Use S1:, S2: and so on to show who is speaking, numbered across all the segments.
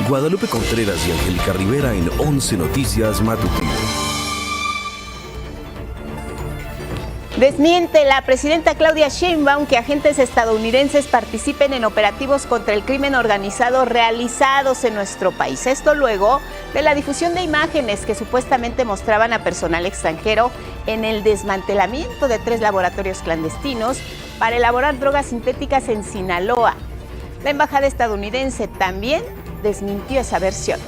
S1: Guadalupe Contreras y Angélica Rivera en 11 Noticias Matutino.
S2: Desmiente la presidenta Claudia Sheinbaum que agentes estadounidenses participen en operativos contra el crimen organizado realizados en nuestro país. Esto luego de la difusión de imágenes que supuestamente mostraban a personal extranjero en el desmantelamiento de 3 laboratorios clandestinos para elaborar drogas sintéticas en Sinaloa. La embajada estadounidense también desmintió esa versión.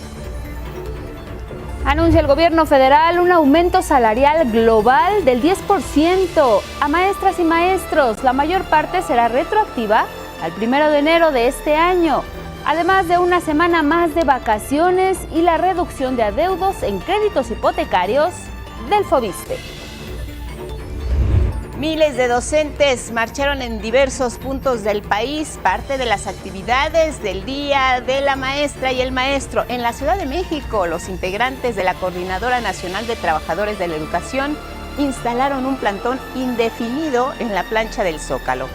S3: Anuncia el gobierno federal un aumento salarial global del 10% a maestras y maestros. La mayor parte será retroactiva al 1 de enero de este año, además de una semana más de vacaciones y la reducción de adeudos en créditos hipotecarios del Fobiste.
S2: Miles de docentes marcharon en diversos puntos del país, parte de las actividades del Día de la Maestra y el Maestro. En la Ciudad de México, los integrantes de la Coordinadora Nacional de Trabajadores de la Educación instalaron un plantón indefinido en la plancha del Zócalo.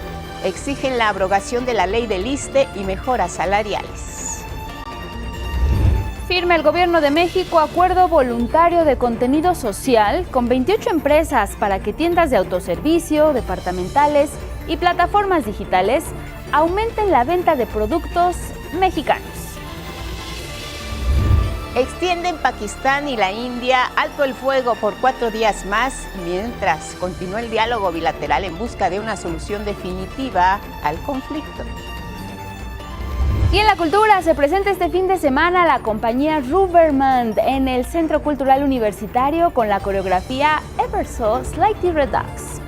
S2: Exigen la abrogación de la ley del ISSSTE y mejoras salariales.
S3: Firma el Gobierno de México acuerdo voluntario de contenido social con 28 empresas para que tiendas de autoservicio, departamentales y plataformas digitales aumenten la venta de productos mexicanos.
S2: Extienden Pakistán y la India alto el fuego por 4 días más, mientras continúa el diálogo bilateral en busca de una solución definitiva al conflicto.
S3: Y en la cultura se presenta este fin de semana la compañía Ruberman en el Centro Cultural Universitario con la coreografía Ever So Slightly Redux.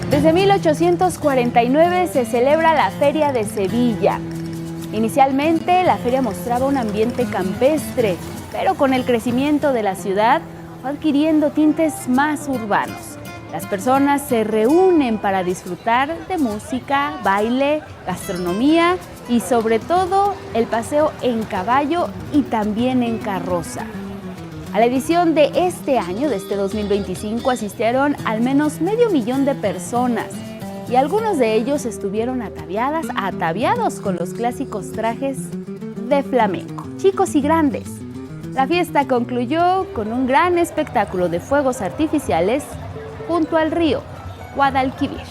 S3: Desde 1849 se celebra la Feria de Sevilla. Inicialmente la feria mostraba un ambiente campestre, pero con el crecimiento de la ciudad fue adquiriendo tintes más urbanos. Las personas se reúnen para disfrutar de música, baile, gastronomía y sobre todo el paseo en caballo y también en carroza. A la edición de este año, de este 2025, asistieron al menos 500,000 de personas y algunos de ellos estuvieron ataviados con los clásicos trajes de flamenco, chicos y grandes. La fiesta concluyó con un gran espectáculo de fuegos artificiales junto al río Guadalquivir.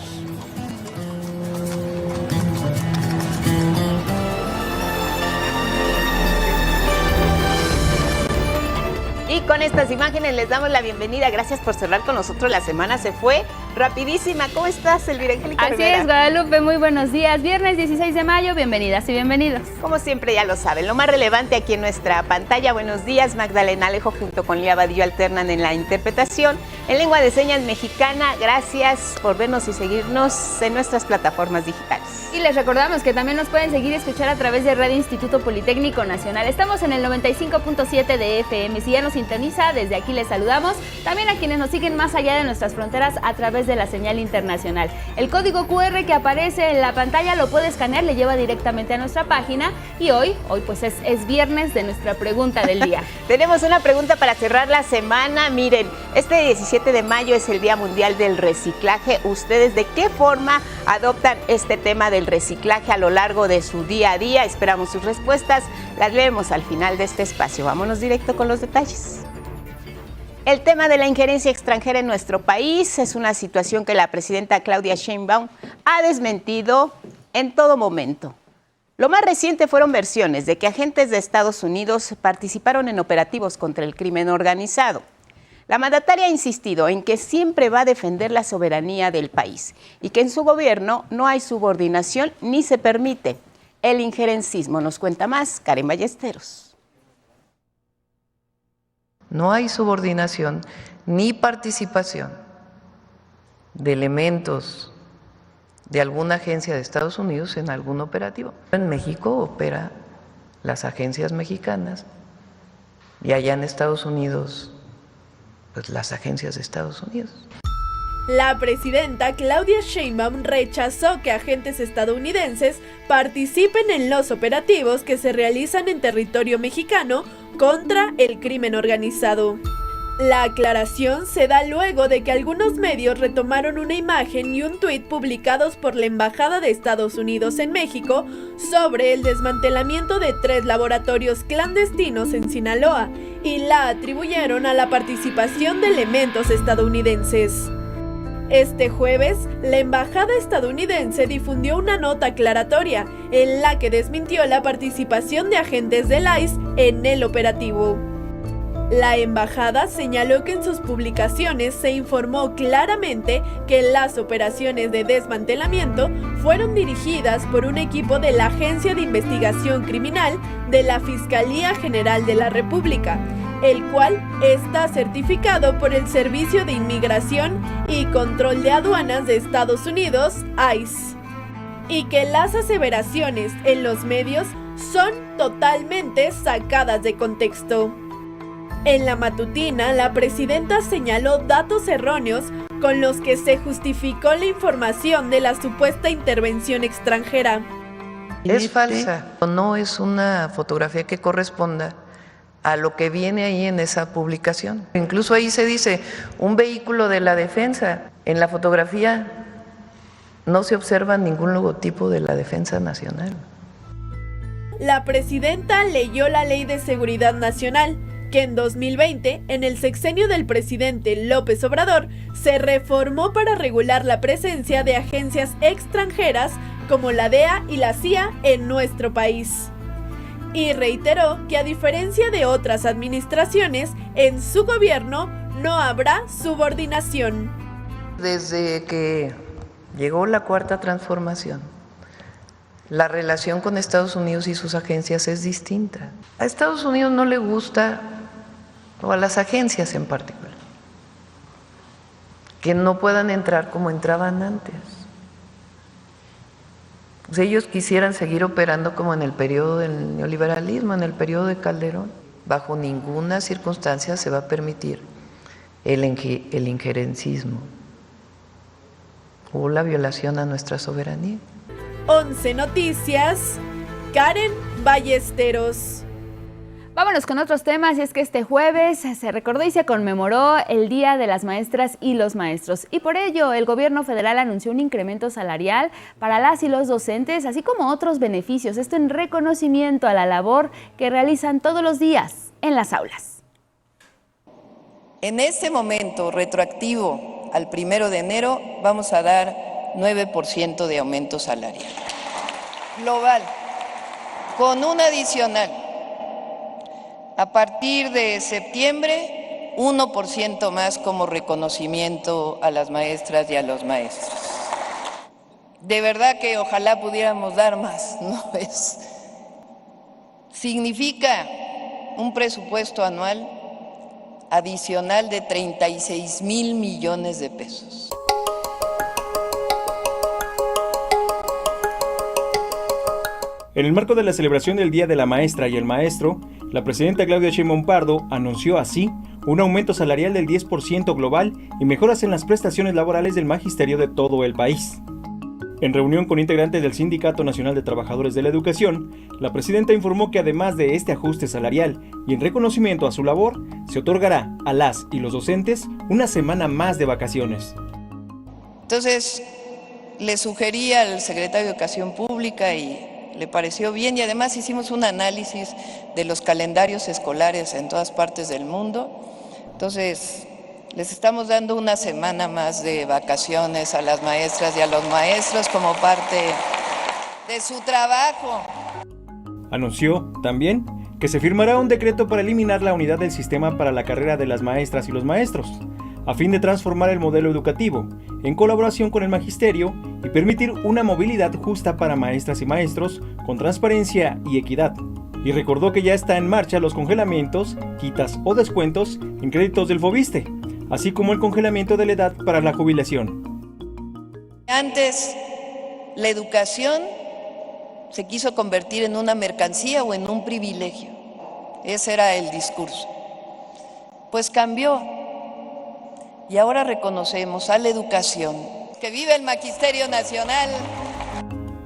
S2: Y con estas imágenes les damos la bienvenida. Gracias por cerrar con nosotros. La semana se fue rapidísima. ¿Cómo estás, Elvira Angélica Rivera?
S3: Así es, Guadalupe, muy buenos días. Viernes 16 de mayo, bienvenidas y bienvenidos.
S2: Como siempre ya lo saben, lo más relevante aquí en nuestra pantalla. Buenos días, Magdalena Alejo junto con Lía Vadillo alternan en la interpretación en lengua de señas mexicana. Gracias por vernos y seguirnos en nuestras plataformas digitales.
S3: Y les recordamos que también nos pueden seguir y escuchar a través de Radio Instituto Politécnico Nacional. Estamos en el 95.7 de FM. Si ya nos sintoniza, desde aquí les saludamos. También a quienes nos siguen más allá de nuestras fronteras a través de la señal internacional. El código QR que aparece en la pantalla lo puede escanear, le lleva directamente a nuestra página. Y hoy pues es viernes de nuestra pregunta del día.
S2: Tenemos una pregunta para cerrar la semana. Miren, este 17 de mayo es el Día Mundial del Reciclaje. ¿Ustedes de qué forma adoptan este tema del reciclaje a lo largo de su día a día? Esperamos sus respuestas. Las leemos al final de este espacio. Vámonos directo con los detalles. El tema de la injerencia extranjera en nuestro país es una situación que la presidenta Claudia Sheinbaum ha desmentido en todo momento. Lo más reciente fueron versiones de que agentes de Estados Unidos participaron en operativos contra el crimen organizado. La mandataria ha insistido en que siempre va a defender la soberanía del país y que en su gobierno no hay subordinación ni se permite el injerencismo. Nos cuenta más Karen Ballesteros.
S4: No hay subordinación ni participación de elementos de alguna agencia de Estados Unidos en algún operativo. En México opera las agencias mexicanas y allá en Estados Unidos, pues las agencias de Estados Unidos.
S5: La presidenta Claudia Sheinbaum rechazó que agentes estadounidenses participen en los operativos que se realizan en territorio mexicano contra el crimen organizado. La aclaración se da luego de que algunos medios retomaron una imagen y un tuit publicados por la Embajada de Estados Unidos en México sobre el desmantelamiento de 3 laboratorios clandestinos en Sinaloa y la atribuyeron a la participación de elementos estadounidenses. Este jueves, la Embajada estadounidense difundió una nota aclaratoria en la que desmintió la participación de agentes del ICE en el operativo. La embajada señaló que en sus publicaciones se informó claramente que las operaciones de desmantelamiento fueron dirigidas por un equipo de la Agencia de Investigación Criminal de la Fiscalía General de la República, el cual está certificado por el Servicio de Inmigración y Control de Aduanas de Estados Unidos, ICE, y que las aseveraciones en los medios son totalmente sacadas de contexto. En la matutina, la presidenta señaló datos erróneos con los que se justificó la información de la supuesta intervención extranjera.
S4: Es falsa, no es una fotografía que corresponda a lo que viene ahí en esa publicación. Incluso ahí se dice un vehículo de la defensa. En la fotografía no se observa ningún logotipo de la Defensa Nacional.
S5: La presidenta leyó la Ley de Seguridad Nacional, que en 2020, en el sexenio del presidente López Obrador, se reformó para regular la presencia de agencias extranjeras como la DEA y la CIA en nuestro país. Y reiteró que a diferencia de otras administraciones, en su gobierno no habrá subordinación.
S4: Desde que llegó la Cuarta Transformación, la relación con Estados Unidos y sus agencias es distinta. A Estados Unidos no le gusta, o a las agencias en particular, que no puedan entrar como entraban antes. Pues ellos quisieran seguir operando como en el periodo del neoliberalismo, en el periodo de Calderón. Bajo ninguna circunstancia se va a permitir el injerencismo o la violación a nuestra soberanía.
S5: 11 Noticias, Karen Ballesteros.
S3: Vámonos con otros temas, y es que este jueves se recordó y se conmemoró el Día de las Maestras y los Maestros, y por ello el gobierno federal anunció un incremento salarial para las y los docentes, así como otros beneficios, esto en reconocimiento a la labor que realizan todos los días en las aulas.
S4: En este momento, retroactivo al 1 de enero, vamos a dar 9% de aumento salarial global, con un adicional. A partir de septiembre, 1% más como reconocimiento a las maestras y a los maestros. De verdad que ojalá pudiéramos dar más, ¿no? Significa un presupuesto anual adicional de 36,000 millones de pesos.
S6: En el marco de la celebración del Día de la Maestra y el Maestro, la presidenta Claudia Sheinbaum Pardo anunció así un aumento salarial del 10% global y mejoras en las prestaciones laborales del magisterio de todo el país. En reunión con integrantes del Sindicato Nacional de Trabajadores de la Educación, la presidenta informó que además de este ajuste salarial y en reconocimiento a su labor, se otorgará a las y los docentes una semana más de vacaciones.
S4: Entonces, le sugerí al secretario de Educación Pública y le pareció bien, y además hicimos un análisis de los calendarios escolares en todas partes del mundo. Entonces, les estamos dando una semana más de vacaciones a las maestras y a los maestros como parte de su trabajo.
S6: Anunció también que se firmará un decreto para eliminar la unidad del sistema para la carrera de las maestras y los maestros, a fin de transformar el modelo educativo, en colaboración con el magisterio, y permitir una movilidad justa para maestras y maestros, con transparencia y equidad. Y recordó que ya está en marcha los congelamientos, quitas o descuentos en créditos del Foviste, así como el congelamiento de la edad para la jubilación.
S4: Antes, la educación se quiso convertir en una mercancía o en un privilegio. Ese era el discurso. Pues cambió. Y ahora reconocemos a la educación. ¡Que vive el Magisterio Nacional!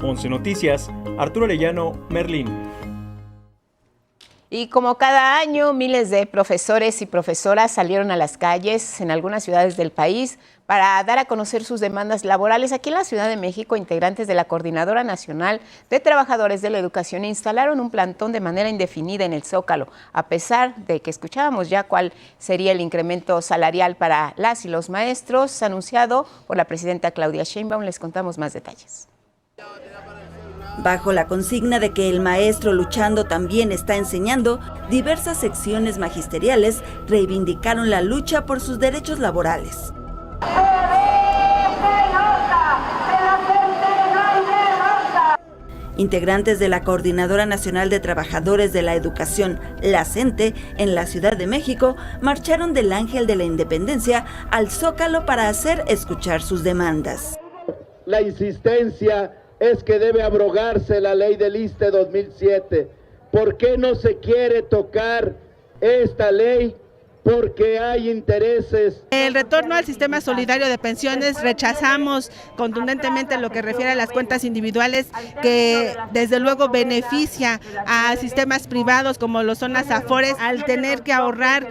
S6: 11 Noticias, Arturo Arellano, Merlín.
S2: Y como cada año, miles de profesores y profesoras salieron a las calles en algunas ciudades del país para dar a conocer sus demandas laborales. Aquí en la Ciudad de México, integrantes de la Coordinadora Nacional de Trabajadores de la Educación instalaron un plantón de manera indefinida en el Zócalo, a pesar de que escuchábamos ya cuál sería el incremento salarial para las y los maestros anunciado por la presidenta Claudia Sheinbaum. Les contamos más detalles.
S7: Bajo la consigna de que el maestro luchando también está enseñando, diversas secciones magisteriales reivindicaron la lucha por sus derechos laborales. Integrantes de la Coordinadora Nacional de Trabajadores de la Educación, la CENTE, en la Ciudad de México, marcharon del Ángel de la Independencia al Zócalo para hacer escuchar sus demandas.
S8: La insistencia es que debe abrogarse la ley del ISSSTE 2007. ¿Por qué no se quiere tocar esta ley? Porque hay intereses.
S9: El retorno al sistema solidario de pensiones, rechazamos contundentemente lo que refiere a las cuentas individuales, que desde luego beneficia a sistemas privados como lo son las AFORES, al tener que ahorrar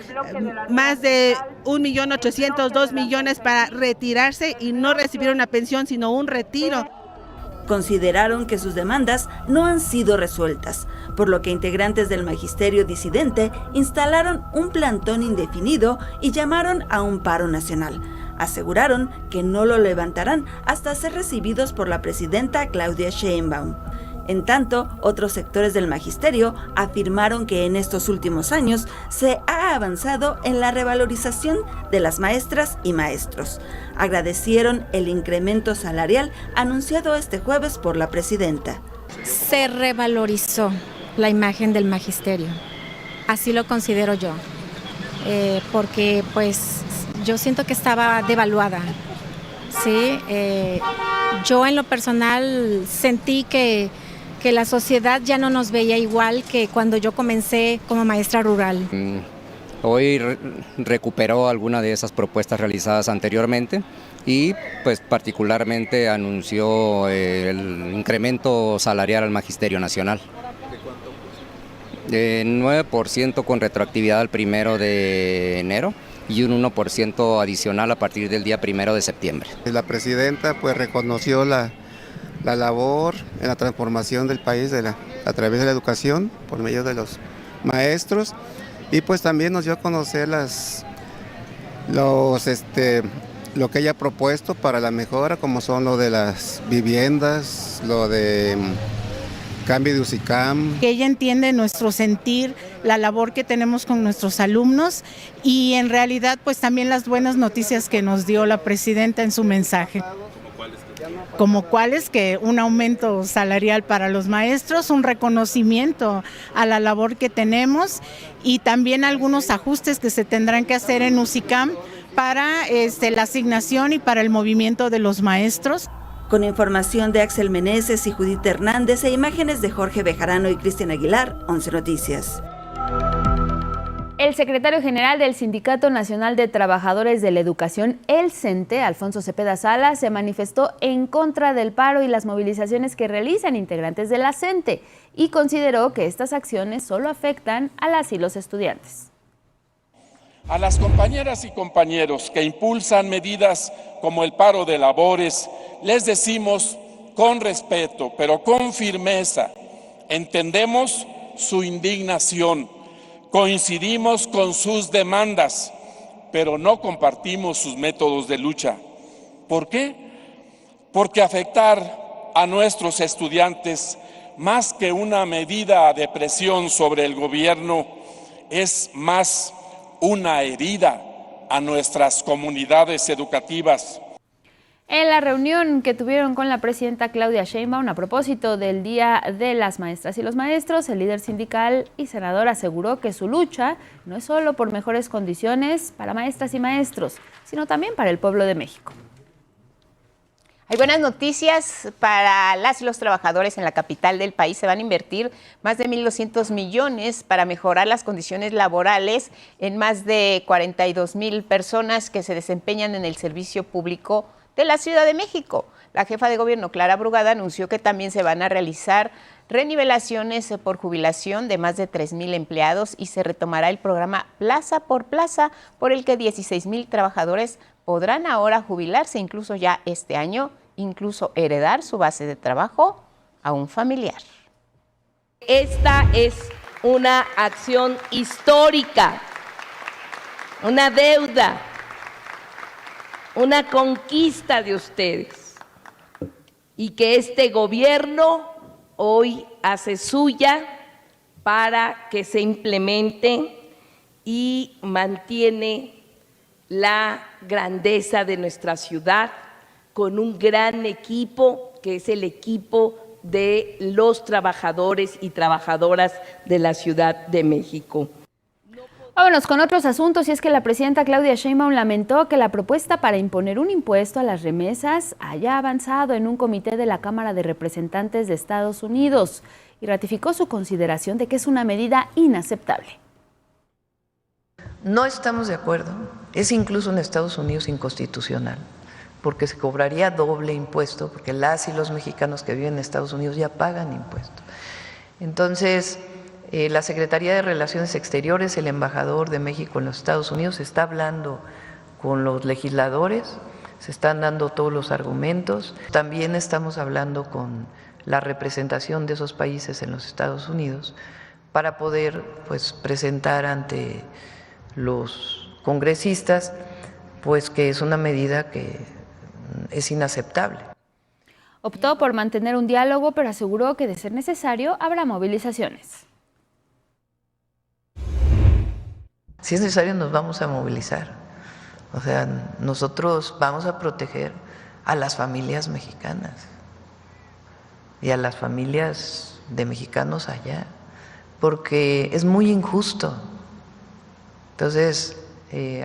S9: más de 1.800.000, 2 millones para retirarse y no recibir una pensión, sino un retiro.
S7: Consideraron que sus demandas no han sido resueltas, por lo que integrantes del magisterio disidente instalaron un plantón indefinido y llamaron a un paro nacional. Aseguraron que no lo levantarán hasta ser recibidos por la presidenta Claudia Sheinbaum. En tanto, otros sectores del magisterio afirmaron que en estos últimos años se ha avanzado en la revalorización de las maestras y maestros. Agradecieron el incremento salarial anunciado este jueves por la presidenta.
S10: Se revalorizó la imagen del magisterio, así lo considero yo, porque pues yo siento que estaba devaluada. Sí, yo en lo personal sentí que la sociedad ya no nos veía igual que cuando yo comencé como maestra rural.
S11: Hoy recuperó alguna de esas propuestas realizadas anteriormente y pues particularmente anunció el incremento salarial al Magisterio Nacional. 9% con retroactividad al 1 de enero y un 1% adicional a partir del día 1 de septiembre.
S12: La presidenta pues reconoció la labor en la transformación del país a través de la educación por medio de los maestros y pues también nos dio a conocer lo que ella ha propuesto para la mejora, como son lo de las viviendas, lo de cambio de UCICAM.
S9: Ella entiende nuestro sentir, la labor que tenemos con nuestros alumnos y en realidad pues también las buenas noticias que nos dio la presidenta en su mensaje. Como cuáles, que un aumento salarial para los maestros, un reconocimiento a la labor que tenemos y también algunos ajustes que se tendrán que hacer en UCICAM para la asignación y para el movimiento de los maestros.
S7: Con información de Axel Meneses y Judith Hernández e imágenes de Jorge Bejarano y Cristian Aguilar, 11 Noticias.
S3: El secretario general del Sindicato Nacional de Trabajadores de la Educación, el CENTE, Alfonso Cepeda Sala, se manifestó en contra del paro y las movilizaciones que realizan integrantes de la CENTE y consideró que estas acciones solo afectan a las y los estudiantes.
S13: A las compañeras y compañeros que impulsan medidas como el paro de labores, les decimos con respeto, pero con firmeza, entendemos su indignación. Coincidimos con sus demandas, pero no compartimos sus métodos de lucha. ¿Por qué? Porque afectar a nuestros estudiantes, más que una medida de presión sobre el gobierno, es más una herida a nuestras comunidades educativas.
S3: En la reunión que tuvieron con la presidenta Claudia Sheinbaum a propósito del Día de las Maestras y los Maestros, el líder sindical y senador aseguró que su lucha no es solo por mejores condiciones para maestras y maestros, sino también para el pueblo de México.
S2: Hay buenas noticias para las y los trabajadores en la capital del país. Se van a invertir más de 1.200 millones para mejorar las condiciones laborales en más de 42,000 personas que se desempeñan en el servicio público de la Ciudad de México. La jefa de gobierno, Clara Brugada, anunció que también se van a realizar renivelaciones por jubilación de más de 3,000 empleados y se retomará el programa Plaza por Plaza, por el que 16,000 trabajadores podrán ahora jubilarse, incluso ya este año, incluso heredar su base de trabajo a un familiar.
S14: Esta es una acción histórica, una deuda, una conquista de ustedes, y que este gobierno hoy hace suya para que se implemente y mantiene la grandeza de nuestra ciudad con un gran equipo, que es el equipo de los trabajadores y trabajadoras de la Ciudad de México.
S3: Vámonos con otros asuntos, y es que la presidenta Claudia Sheinbaum lamentó que la propuesta para imponer un impuesto a las remesas haya avanzado en un comité de la Cámara de Representantes de Estados Unidos y ratificó su consideración de que es una medida inaceptable.
S4: No estamos de acuerdo, es incluso en Estados Unidos inconstitucional, porque se cobraría doble impuesto, porque las y los mexicanos que viven en Estados Unidos ya pagan impuesto. Entonces, la Secretaría de Relaciones Exteriores, el embajador de México en los Estados Unidos, está hablando con los legisladores, se están dando todos los argumentos. También estamos hablando con la representación de esos países en los Estados Unidos para poder, pues, presentar ante los congresistas, pues, que es una medida que es inaceptable.
S3: Optó por mantener un diálogo, pero aseguró que de ser necesario habrá movilizaciones.
S4: Si es necesario, nos vamos a movilizar. O sea, nosotros vamos a proteger a las familias mexicanas y a las familias de mexicanos allá, porque es muy injusto. Entonces,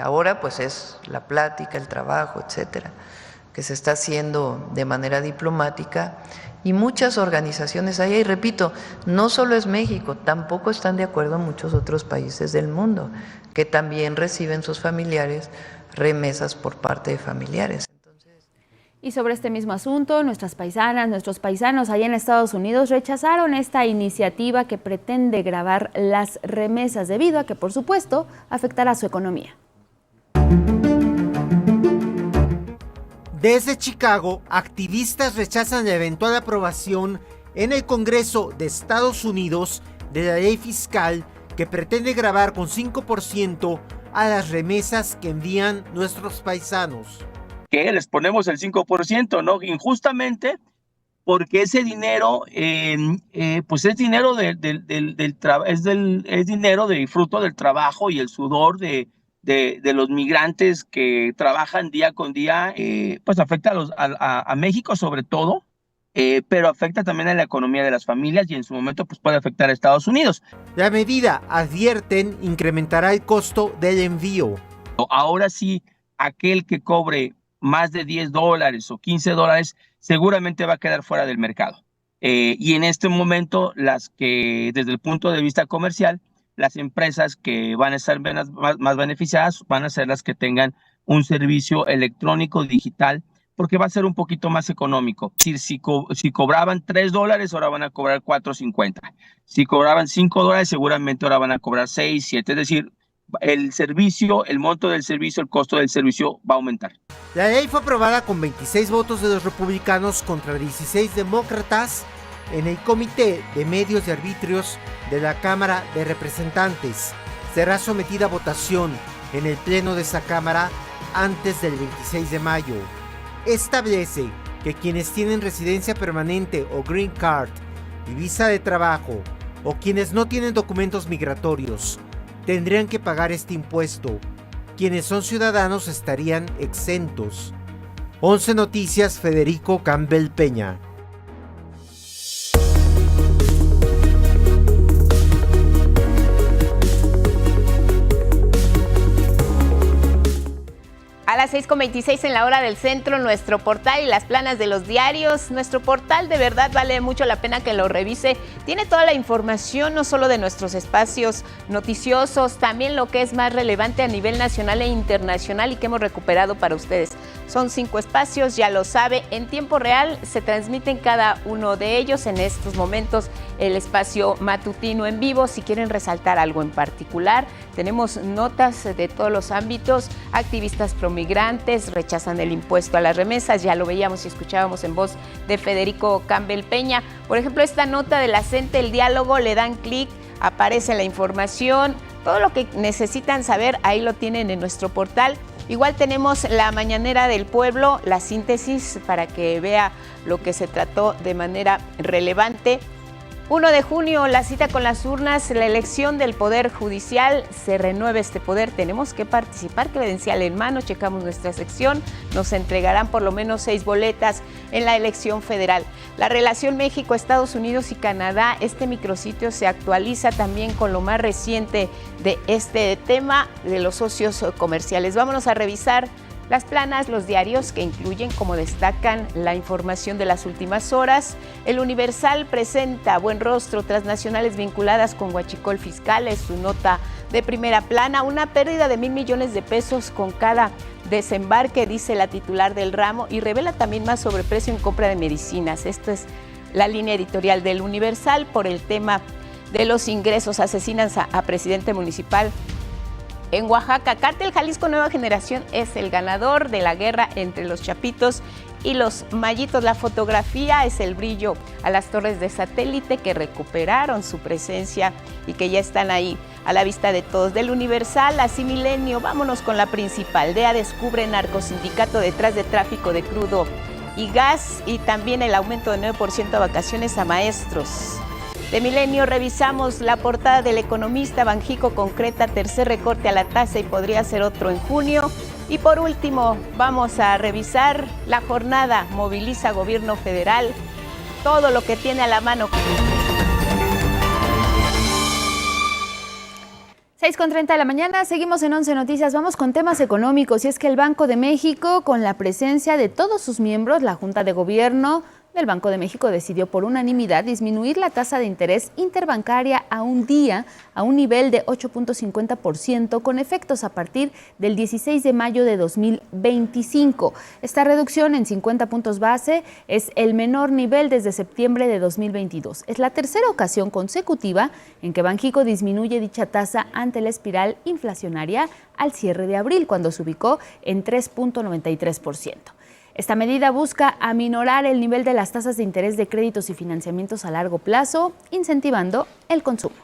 S4: ahora pues es la plática, el trabajo, etcétera, que se está haciendo de manera diplomática, y muchas organizaciones allá, y repito, no solo es México, tampoco están de acuerdo muchos otros países del mundo, que también reciben sus familiares remesas por parte de familiares.
S3: Y sobre este mismo asunto, nuestras paisanas, nuestros paisanos allá en Estados Unidos rechazaron esta iniciativa que pretende gravar las remesas, debido a que, por supuesto, afectará su economía.
S15: Desde Chicago, activistas rechazan la eventual aprobación en el Congreso de Estados Unidos de la ley fiscal que pretende gravar con 5% a las remesas que envían nuestros paisanos.
S16: Que les ponemos el 5%, ¿no? Injustamente, porque ese dinero, pues es dinero es dinero de fruto del trabajo y el sudor de los migrantes que trabajan día con día, pues afecta a México sobre todo, pero afecta también a la economía de las familias y en su momento pues puede afectar a Estados Unidos.
S15: La medida, advierten, incrementará el costo del envío.
S16: Ahora sí, aquel que cobre más de $10 o $15 seguramente va a quedar fuera del mercado. Y en este momento, las que desde el punto de vista comercial, las empresas que van a estar más beneficiadas van a ser las que tengan un servicio electrónico digital, porque va a ser un poquito más económico. Es decir, si cobraban $3, ahora van a cobrar $4.50. Si cobraban $5, seguramente ahora van a cobrar 6, 7. Es decir, el servicio, el monto del servicio, el costo del servicio va a aumentar.
S15: La ley fue aprobada con 26 votos de los republicanos contra 16 demócratas en el Comité de Medios y Arbitrios de la Cámara de Representantes. Será sometida a votación en el pleno de esa Cámara antes del 26 de mayo. Establece que quienes tienen residencia permanente o green card y visa de trabajo, o quienes no tienen documentos migratorios, tendrían que pagar este impuesto. Quienes son ciudadanos estarían exentos. 11 Noticias, Federico Campbell Peña.
S2: A las 6:26 en la hora del centro, nuestro portal y las planas de los diarios. Nuestro portal de verdad vale mucho la pena que lo revise. Tiene toda la información, no solo de nuestros espacios noticiosos, también lo que es más relevante a nivel nacional e internacional y que hemos recuperado para ustedes. Son 5 espacios, ya lo sabe, en tiempo real se transmiten cada uno de ellos. En estos momentos el espacio matutino en vivo. Si quieren resaltar algo en particular, tenemos notas de todos los ámbitos. Activistas promigrantes rechazan el impuesto a las remesas, ya lo veíamos y escuchábamos en voz de Federico Campbell Peña. Por ejemplo, esta nota de la CENTE, el diálogo, le dan clic, aparece la información, todo lo que necesitan saber, ahí lo tienen en nuestro portal. Igual tenemos la mañanera del pueblo, la síntesis para que vea lo que se trató de manera relevante. 1 de junio, la cita con las urnas, la elección del Poder Judicial, se renueva este poder, tenemos que participar, credencial en mano, checamos nuestra sección, nos entregarán por lo menos 6 boletas en la elección federal. La relación México, Estados Unidos y Canadá, este micrositio se actualiza también con lo más reciente de este tema de los socios comerciales. Vámonos a revisar las planas, los diarios que incluyen, como destacan, la información de las últimas horas. El Universal presenta buen rostro, transnacionales vinculadas con huachicol fiscal, es su nota de primera plana. Una pérdida de 1,000 millones de pesos con cada desembarque, dice la titular del ramo, y revela también más sobreprecio en compra de medicinas. Esta es la línea editorial del Universal. Por el tema de los ingresos, asesinan a presidente municipal en Oaxaca. Cártel Jalisco Nueva Generación es el ganador de la guerra entre los chapitos y los mayitos. La fotografía es el brillo a las torres de satélite que recuperaron su presencia y que ya están ahí a la vista de todos. Del Universal, así Milenio, vámonos con la principal. DEA descubre narcosindicato detrás de tráfico de crudo y gas, y también el aumento de 9% a vacaciones a maestros. De Milenio revisamos la portada del Economista. Banjico concreta tercer recorte a la tasa y podría ser otro en junio. Y por último, vamos a revisar la jornada. Moviliza gobierno federal, todo lo que tiene a la mano.
S3: 6:30 de la mañana, seguimos en 11 Noticias, vamos con temas económicos, y es que el Banco de México, con la presencia de todos sus miembros, la Junta de Gobierno del Banco de México decidió por unanimidad disminuir la tasa de interés interbancaria a un día a un nivel de 8.50% con efectos a partir del 16 de mayo de 2025. Esta reducción en 50 puntos base es el menor nivel desde septiembre de 2022. Es la tercera ocasión consecutiva en que Banjico disminuye dicha tasa ante la espiral inflacionaria al cierre de abril, cuando se ubicó en 3.93%. Esta medida busca aminorar el nivel de las tasas de interés de créditos y financiamientos a largo plazo, incentivando el consumo.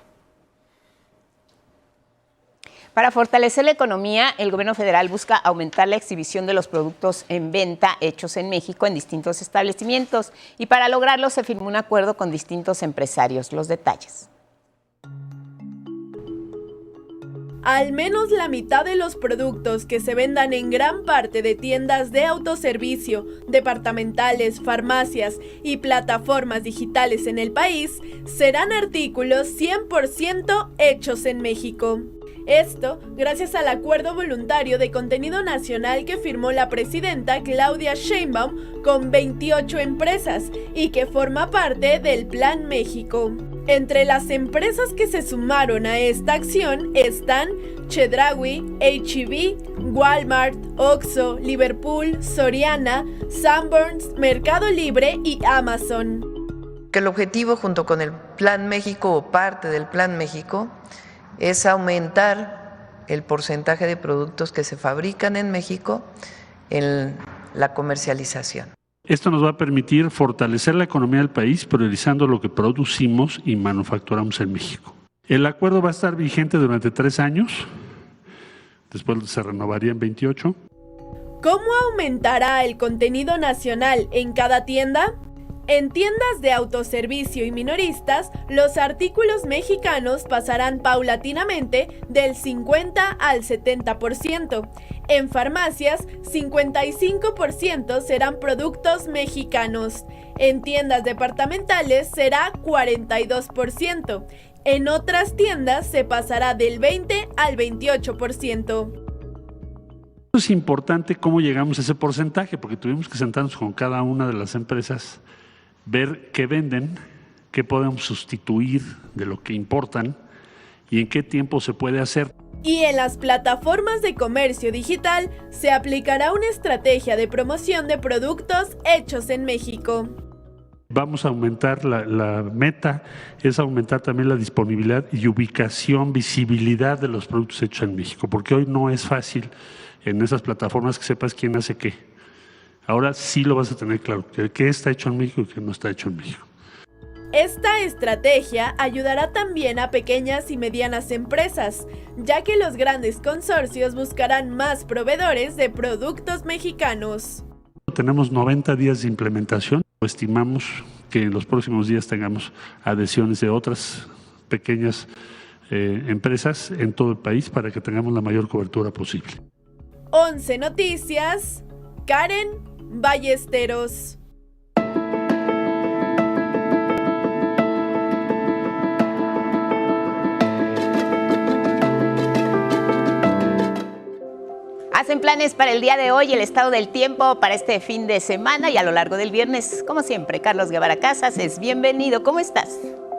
S2: Para fortalecer la economía, el gobierno federal busca aumentar la exhibición de los productos en venta hechos en México en distintos establecimientos, y para lograrlo se firmó un acuerdo con distintos empresarios. Los detalles.
S5: Al menos la mitad de los productos que se vendan en gran parte de tiendas de autoservicio, departamentales, farmacias y plataformas digitales en el país serán artículos 100% hechos en México. Esto gracias al acuerdo voluntario de contenido nacional que firmó la presidenta Claudia Sheinbaum con 28 empresas y que forma parte del Plan México. Entre las empresas que se sumaron a esta acción están Chedraui, H-E-B, Walmart, Oxxo, Liverpool, Soriana, Sanborns, Mercado Libre y Amazon.
S4: Que el objetivo, junto con el Plan México o parte del Plan México, es aumentar el porcentaje de productos que se fabrican en México en la comercialización.
S17: Esto nos va a permitir fortalecer la economía del país priorizando lo que producimos y manufacturamos en México. El acuerdo va a estar vigente durante 3 años, después se renovaría en 28.
S5: ¿Cómo aumentará el contenido nacional en cada tienda? En tiendas de autoservicio y minoristas, los artículos mexicanos pasarán paulatinamente del 50 al 70%. En farmacias, 55% serán productos mexicanos. En tiendas departamentales será 42%. En otras tiendas se pasará del 20 al 28%.
S17: Es importante cómo llegamos a ese porcentaje, porque tuvimos que sentarnos con cada una de las empresas, ver qué venden, qué podemos sustituir de lo que importan y en qué tiempo se puede hacer.
S5: Y en las plataformas de comercio digital se aplicará una estrategia de promoción de productos hechos en México.
S17: Vamos a aumentar, la meta es aumentar también la disponibilidad y ubicación, visibilidad de los productos hechos en México, porque hoy no es fácil en esas plataformas que sepas quién hace qué. Ahora sí lo vas a tener claro, qué está hecho en México y qué no está hecho en México.
S5: Esta estrategia ayudará también a pequeñas y medianas empresas, ya que los grandes consorcios buscarán más proveedores de productos mexicanos.
S17: Tenemos 90 días de implementación. Estimamos que en los próximos días tengamos adhesiones de otras pequeñas empresas en todo el país para que tengamos la mayor cobertura posible.
S5: 11 Noticias, Karen Ballesteros.
S2: Hacen planes para el día de hoy, el estado del tiempo para este fin de semana y a lo largo del viernes. Como siempre, Carlos Guevara Casas es bienvenido. ¿Cómo estás?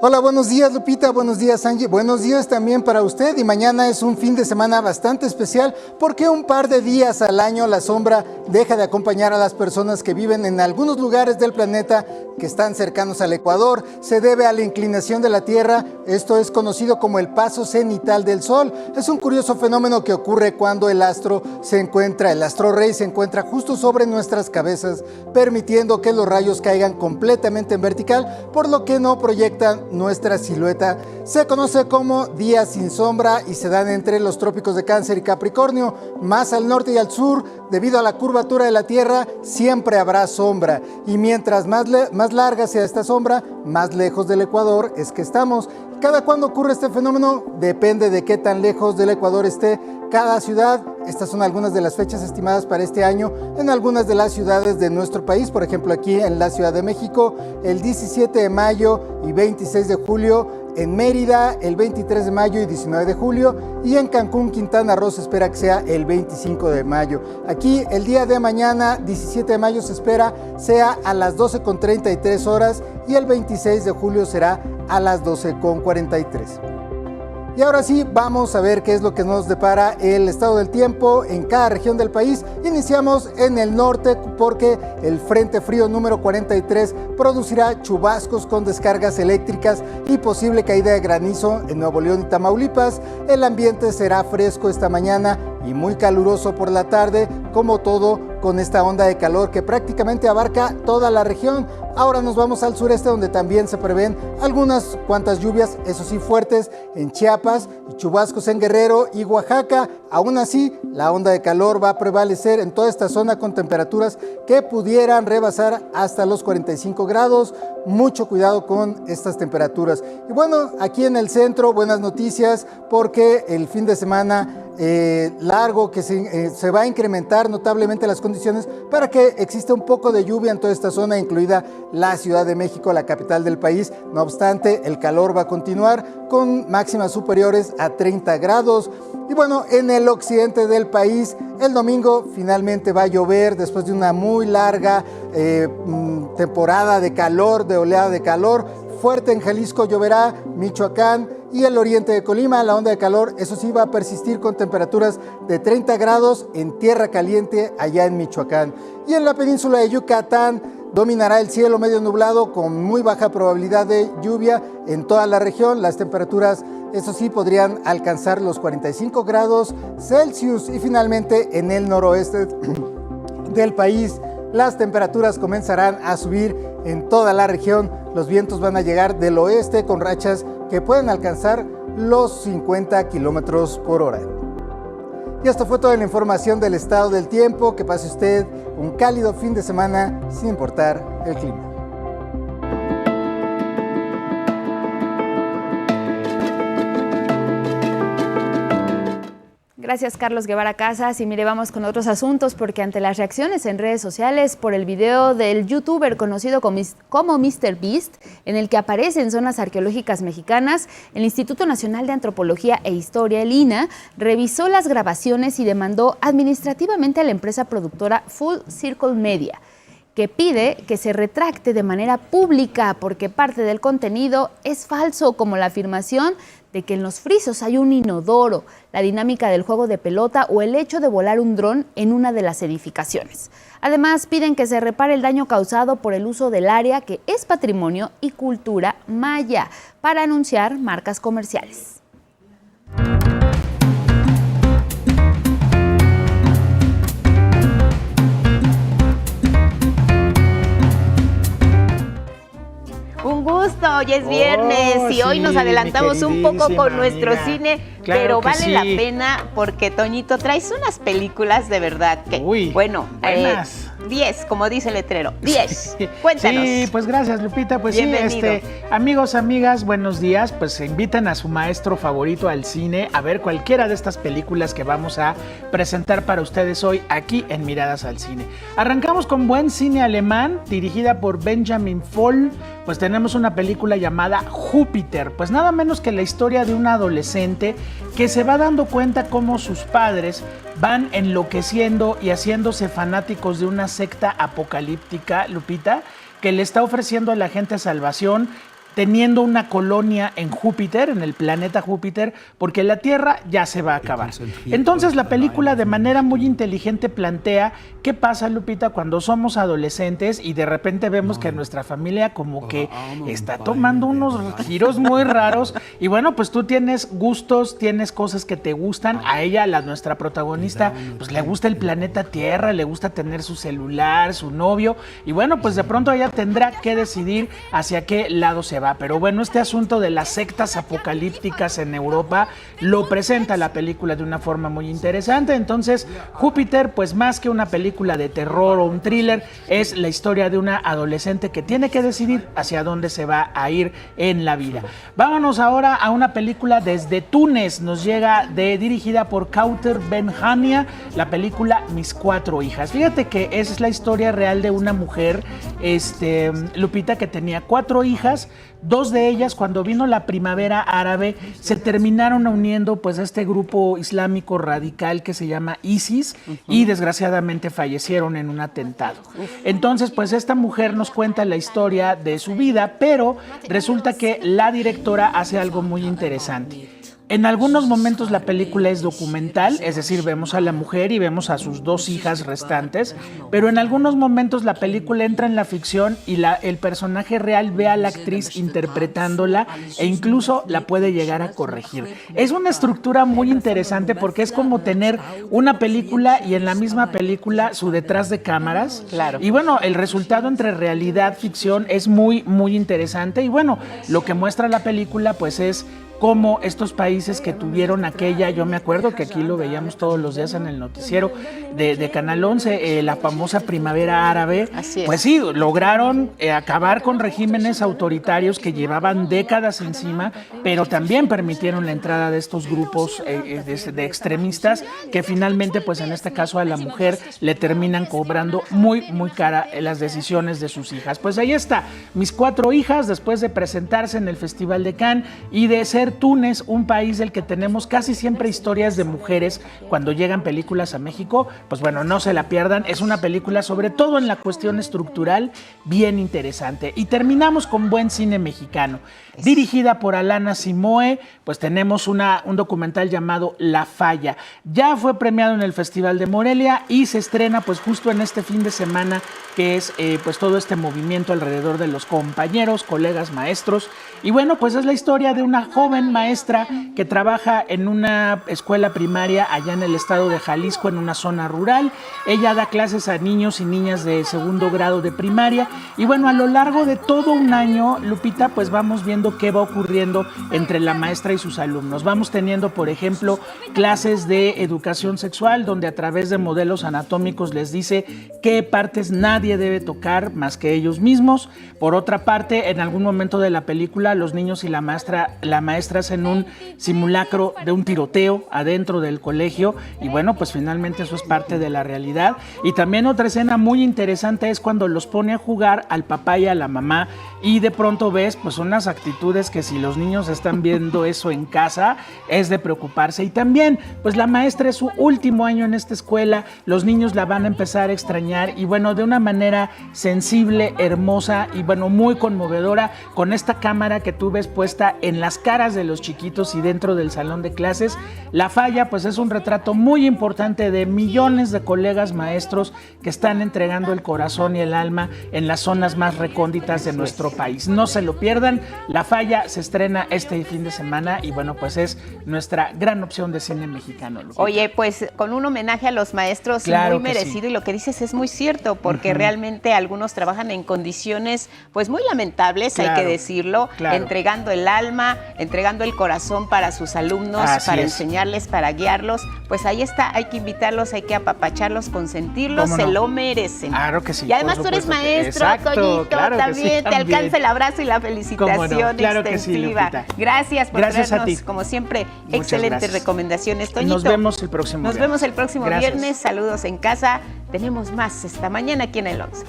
S18: Hola, buenos días Lupita, buenos días Angie, buenos días también para usted y mañana es un fin de semana bastante especial porque un par de días al año la sombra deja de acompañar a las personas que viven en algunos lugares del planeta que están cercanos al Ecuador. Se debe a la inclinación de la Tierra, esto es conocido como el paso cenital del Sol. Es un curioso fenómeno que ocurre cuando el astro rey se encuentra justo sobre nuestras cabezas, permitiendo que los rayos caigan completamente en vertical, por lo que no proyectan nuestra silueta. Se conoce como días sin sombra y se dan entre los trópicos de Cáncer y Capricornio. Más al norte y al sur, debido a la curvatura de la Tierra, siempre habrá sombra. Y mientras más larga sea esta sombra, más lejos del Ecuador es que estamos. ¿Cada cuándo ocurre este fenómeno? Depende de qué tan lejos del Ecuador esté cada ciudad. Estas son algunas de las fechas estimadas para este año en algunas de las ciudades de nuestro país. Por ejemplo, aquí en la Ciudad de México, el 17 de mayo y 26 de julio. En Mérida, el 23 de mayo y 19 de julio. Y en Cancún, Quintana Roo, se espera que sea el 25 de mayo. Aquí, el día de mañana, 17 de mayo, se espera sea a las 12:33 horas y el 26 de julio será a las 12:43. Y ahora sí, vamos a ver qué es lo que nos depara el estado del tiempo en cada región del país. Iniciamos en el norte porque el Frente Frío número 43 producirá chubascos con descargas eléctricas y posible caída de granizo en Nuevo León y Tamaulipas. El ambiente será fresco esta mañana y muy caluroso por la tarde, como todo con esta onda de calor que prácticamente abarca toda la región. Ahora nos vamos al sureste, donde también se prevén algunas cuantas lluvias, eso sí fuertes, en Chiapas y chubascos en Guerrero y Oaxaca. Aún así, la onda de calor va a prevalecer en toda esta zona con temperaturas que pudieran rebasar hasta los 45 grados. Mucho cuidado con estas temperaturas. Y bueno, aquí en el centro, buenas noticias porque el fin de semana largo que se va a incrementar notablemente las condiciones para que exista un poco de lluvia en toda esta zona, incluida la Ciudad de México, la capital del país. No obstante, el calor va a continuar con máximas superiores a 30 grados. Y bueno, en el occidente del país, el domingo finalmente va a llover después de una muy larga temporada de calor, de oleada de calor. Fuerte en Jalisco lloverá, Michoacán y el oriente de Colima. La onda de calor, eso sí, va a persistir con temperaturas de 30 grados en tierra caliente allá en Michoacán. Y en la península de Yucatán dominará el cielo medio nublado con muy baja probabilidad de lluvia en toda la región. Las temperaturas, eso sí, podrían alcanzar los 45 grados Celsius. Y finalmente, en el noroeste del país, las temperaturas comenzarán a subir en toda la región. Los vientos van a llegar del oeste con rachas que pueden alcanzar los 50 kilómetros por hora. Y esto fue toda la información del estado del tiempo. Que pase usted un cálido fin de semana sin importar el clima.
S3: Gracias, Carlos Guevara Casas. Y mire, vamos con otros asuntos, porque ante las reacciones en redes sociales por el video del youtuber conocido como MrBeast, en el que aparecen zonas arqueológicas mexicanas, el Instituto Nacional de Antropología e Historia, el INAH, revisó las grabaciones y demandó administrativamente a la empresa productora Full Circle Media, que pide que se retracte de manera pública porque parte del contenido es falso, como la afirmación de que en los frisos hay un inodoro, la dinámica del juego de pelota o el hecho de volar un dron en una de las edificaciones. Además, piden que se repare el daño causado por el uso del área que es patrimonio y cultura maya para anunciar marcas comerciales.
S2: Un gusto, hoy es viernes y hoy nos adelantamos un poco con nuestro cine,
S19: claro,
S2: pero vale
S19: sí.
S2: la pena porque, Toñito, traes unas películas de verdad que, bueno,
S19: buenas.
S2: 10, como dice el letrero, 10. Cuéntanos.
S19: Sí, pues gracias, Lupita. Pues
S2: bienvenido.
S19: Sí, amigos, amigas, buenos días. Pues se invitan a su maestro favorito al cine a ver cualquiera de estas películas que vamos a presentar para ustedes hoy aquí en Miradas al Cine. Arrancamos con buen cine alemán, dirigida por Benjamin Voll. Pues tenemos una película llamada Júpiter, pues nada menos que la historia de un adolescente que se va dando cuenta cómo sus padres van enloqueciendo y haciéndose fanáticos de una secta apocalíptica, Lupita, que le está ofreciendo a la gente salvación, teniendo una colonia en Júpiter, en el planeta Júpiter, porque la Tierra ya se va a acabar. Entonces la película de manera muy inteligente plantea qué pasa, Lupita, cuando somos adolescentes y de repente vemos que nuestra familia como que está tomando unos giros muy raros y bueno, pues tú tienes gustos, tienes cosas que te gustan. A ella, nuestra protagonista, pues le gusta el planeta Tierra, le gusta tener su celular, su novio y bueno, pues de pronto ella tendrá que decidir hacia qué lado se va. Pero bueno, este asunto de las sectas apocalípticas en Europa lo presenta la película de una forma muy interesante. Entonces, Júpiter, pues más que una película de terror o un thriller, es la historia de una adolescente que tiene que decidir hacia dónde se va a ir en la vida. Vámonos ahora a una película desde Túnez. Nos llega dirigida por Kauter Benhania, la película Mis 4 hijas. Fíjate que esa es la historia real de una mujer, Lupita, que tenía 4 hijas. 2 de ellas, cuando vino la primavera árabe, se terminaron uniendo pues a este grupo islámico radical que se llama ISIS y desgraciadamente fallecieron en un atentado. Entonces, pues esta mujer nos cuenta la historia de su vida, pero resulta que la directora hace algo muy interesante. En algunos momentos la película es documental, es decir, vemos a la mujer y vemos a sus 2 hijas restantes, pero en algunos momentos la película entra en la ficción y el personaje real ve a la actriz interpretándola e incluso la puede llegar a corregir. Es una estructura muy interesante porque es como tener una película y en la misma película su detrás de cámaras.
S2: Claro.
S19: Y bueno, el resultado entre realidad y ficción es muy, muy interesante y bueno, lo que muestra la película pues es cómo estos países que tuvieron yo me acuerdo que aquí lo veíamos todos los días en el noticiero de Canal 11, la famosa primavera árabe, pues sí, lograron acabar con regímenes autoritarios que llevaban décadas encima, pero también permitieron la entrada de estos grupos de extremistas que finalmente, pues en este caso a la mujer le terminan cobrando muy, muy cara las decisiones de sus hijas. Pues ahí está, Mis 4 hijas, después de presentarse en el Festival de Cannes y de ser Túnez, un país del que tenemos casi siempre historias de mujeres cuando llegan películas a México, pues bueno, no se la pierdan, es una película sobre todo en la cuestión estructural bien interesante. Y terminamos con buen cine mexicano. Dirigida por Alana Simoe, pues tenemos un documental llamado La Falla. Ya fue premiado en el Festival de Morelia y se estrena pues justo en este fin de semana, que es pues todo este movimiento alrededor de los compañeros, colegas, maestros. Y bueno, pues es la historia de una joven maestra que trabaja en una escuela primaria allá en el estado de Jalisco, en una zona rural. Ella da clases a niños y niñas de 2º grado de primaria. Y bueno, a lo largo de todo un año, Lupita, pues vamos viendo qué va ocurriendo entre la maestra y sus alumnos. Vamos teniendo, por ejemplo, clases de educación sexual, donde a través de modelos anatómicos les dice qué partes nadie debe tocar más que ellos mismos. Por otra parte, en algún momento de la película, los niños y la maestra hacen un simulacro de un tiroteo adentro del colegio y bueno, pues finalmente eso es parte de la realidad. Y también otra escena muy interesante es cuando los pone a jugar al papá y a la mamá y de pronto ves pues unas actitudes que si los niños están viendo eso en casa es de preocuparse. Y también pues la maestra es su último año en esta escuela, los niños la van a empezar a extrañar y bueno, de una manera sensible, hermosa y bueno, muy conmovedora, con esta cámara que tú ves puesta en las caras detrás de los chiquitos y dentro del salón de clases. La Falla pues es un retrato muy importante de millones de colegas maestros que están entregando el corazón y el alma en las zonas más recónditas de nuestro país. No se lo pierdan, La Falla se estrena este fin de semana y bueno, pues es nuestra gran opción de cine mexicano, Lupita.
S2: Oye, pues con un homenaje a los maestros
S19: Claro
S2: muy
S19: que
S2: merecido,
S19: sí.
S2: y lo que dices es muy cierto, porque realmente algunos trabajan en condiciones pues muy lamentables, hay que decirlo, entregando el alma, entregando el corazón para sus alumnos, para enseñarles, para guiarlos. Pues ahí está, hay que invitarlos, hay que apapacharlos, consentirlos, se lo merecen.
S19: Claro que sí.
S2: Y además tú eres maestro, Toñito, también te alcanza el abrazo y la felicitación
S19: claro que sí,
S2: extensiva.
S19: Lupita.
S2: Gracias por
S19: Gracias a ti.
S2: traernos, como siempre,
S19: Muchas
S2: excelentes
S19: gracias.
S2: recomendaciones, Toñito.
S19: Nos vemos el próximo
S2: Nos
S19: viernes.
S2: vemos el próximo
S19: Gracias.
S2: viernes. Saludos en casa. Tenemos más esta mañana aquí en el 11.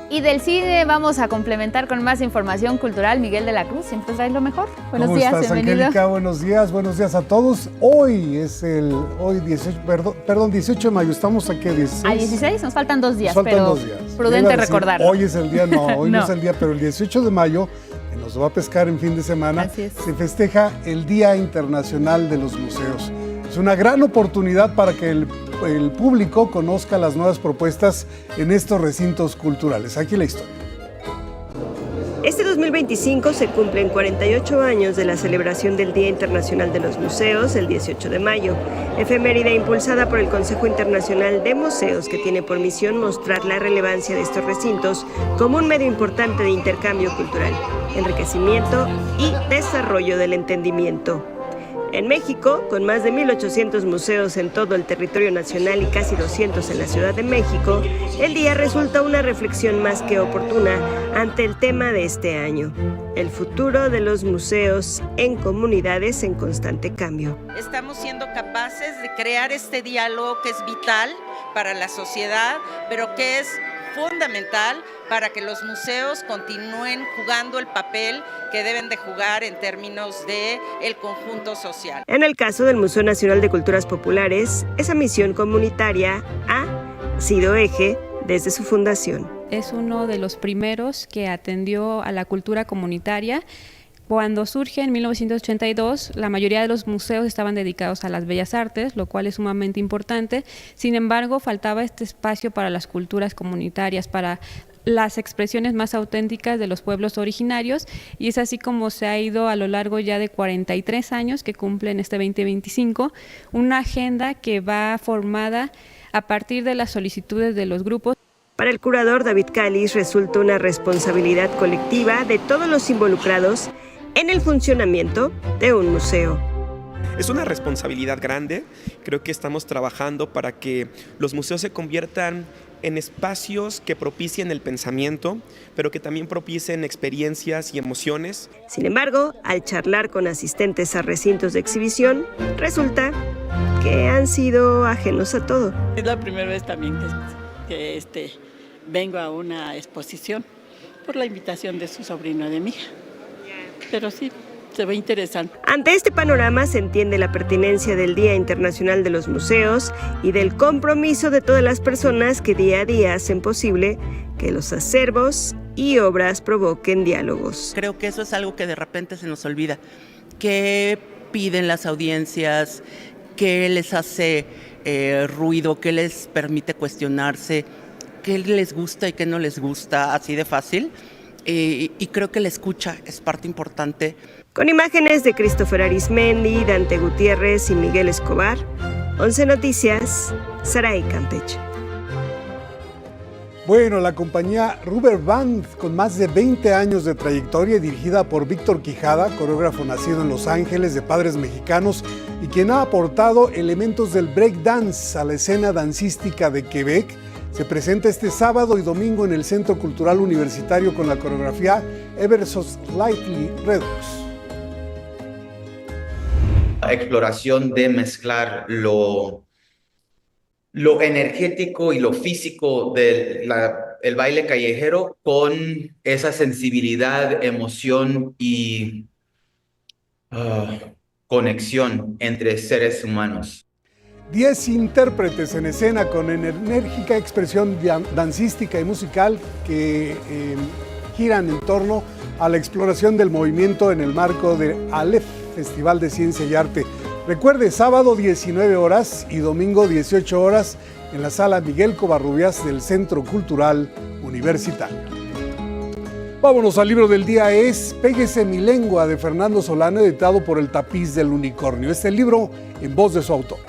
S3: Y del cine vamos a complementar con más información cultural. Miguel de la Cruz, siempre traes lo mejor. Buenos
S20: ¿Cómo
S3: días,
S20: estás,
S3: bienvenido.
S20: Angélica? Buenos días a todos. Hoy es el 18 de mayo, estamos aquí a 16.
S3: A 16, nos faltan 2 días,
S20: Nos faltan
S3: pero
S20: 2 días.
S3: prudente
S20: Iba a decir,
S3: recordarlo.
S20: Hoy es el día, hoy no
S3: No.
S20: es el día, pero el 18 de mayo, que nos va a pescar en fin de semana,
S3: Así es.
S20: se festeja el Día Internacional de los Museos. Es una gran oportunidad para que el público conozca las nuevas propuestas en estos recintos culturales. Aquí la historia.
S21: Este 2025 se cumplen 48 años de la celebración del Día Internacional de los Museos, el 18 de mayo, efeméride impulsada por el Consejo Internacional de Museos, que tiene por misión mostrar la relevancia de estos recintos como un medio importante de intercambio cultural, enriquecimiento y desarrollo del entendimiento. En México, con más de 1,800 museos en todo el territorio nacional y casi 200 en la Ciudad de México, el día resulta una reflexión más que oportuna ante el tema de este año, el futuro de los museos en comunidades en constante cambio.
S22: Estamos siendo capaces de crear este diálogo que es vital para la sociedad, pero que es fundamental para que los museos continúen jugando el papel que deben de jugar en términos de el conjunto social.
S21: En el caso del Museo Nacional de Culturas Populares, esa misión comunitaria ha sido eje desde su fundación.
S23: Es uno de los primeros que atendió a la cultura comunitaria. Cuando surge en 1982, la mayoría de los museos estaban dedicados a las bellas artes, lo cual es sumamente importante. Sin embargo, faltaba este espacio para las culturas comunitarias, para las expresiones más auténticas de los pueblos originarios, y es así como se ha ido a lo largo ya de 43 años que cumplen este 2025, una agenda que va formada a partir de las solicitudes de los grupos.
S21: Para el curador David Cáliz resulta una responsabilidad colectiva de todos los involucrados en el funcionamiento de un museo.
S24: Es una responsabilidad grande. Creo que estamos trabajando para que los museos se conviertan en espacios que propicien el pensamiento, pero que también propicien experiencias y emociones.
S21: Sin embargo, al charlar con asistentes a recintos de exhibición, resulta que han sido ajenos a todo.
S25: Es la primera vez también que vengo a una exposición por la invitación de su sobrino de mi hija. Pero sí, se ve interesante.
S21: Ante este panorama se entiende la pertinencia del Día Internacional de los Museos y del compromiso de todas las personas que día a día hacen posible que los acervos y obras provoquen diálogos.
S26: Creo que eso es algo que de repente se nos olvida. ¿Qué piden las audiencias? ¿Qué les hace ruido? ¿Qué les permite cuestionarse? ¿Qué les gusta y qué no les gusta? Así de fácil. Y creo que la escucha es parte importante.
S21: Con imágenes de Christopher Arismendi, Dante Gutiérrez y Miguel Escobar, 11 Noticias, Saray Campech.
S20: Bueno, la compañía Rubber Band, con más de 20 años de trayectoria, dirigida por Víctor Quijada, coreógrafo nacido en Los Ángeles de padres mexicanos y quien ha aportado elementos del breakdance a la escena dancística de Quebec, se presenta este sábado y domingo en el Centro Cultural Universitario con la coreografía Ever So Slightly Redux.
S27: La exploración de mezclar lo energético y lo físico del el baile callejero con esa sensibilidad, emoción y conexión entre seres humanos.
S20: 10 intérpretes en escena con enérgica expresión dancística y musical que giran en torno a la exploración del movimiento en el marco de Aleph, Festival de Ciencia y Arte. Recuerde, sábado 19 horas y domingo 18 horas en la sala Miguel Covarrubias del Centro Cultural Universitario. Vámonos al libro del día, es Péguese mi lengua, de Fernando Solano, editado por El Tapiz del Unicornio. Este libro en voz de su autor.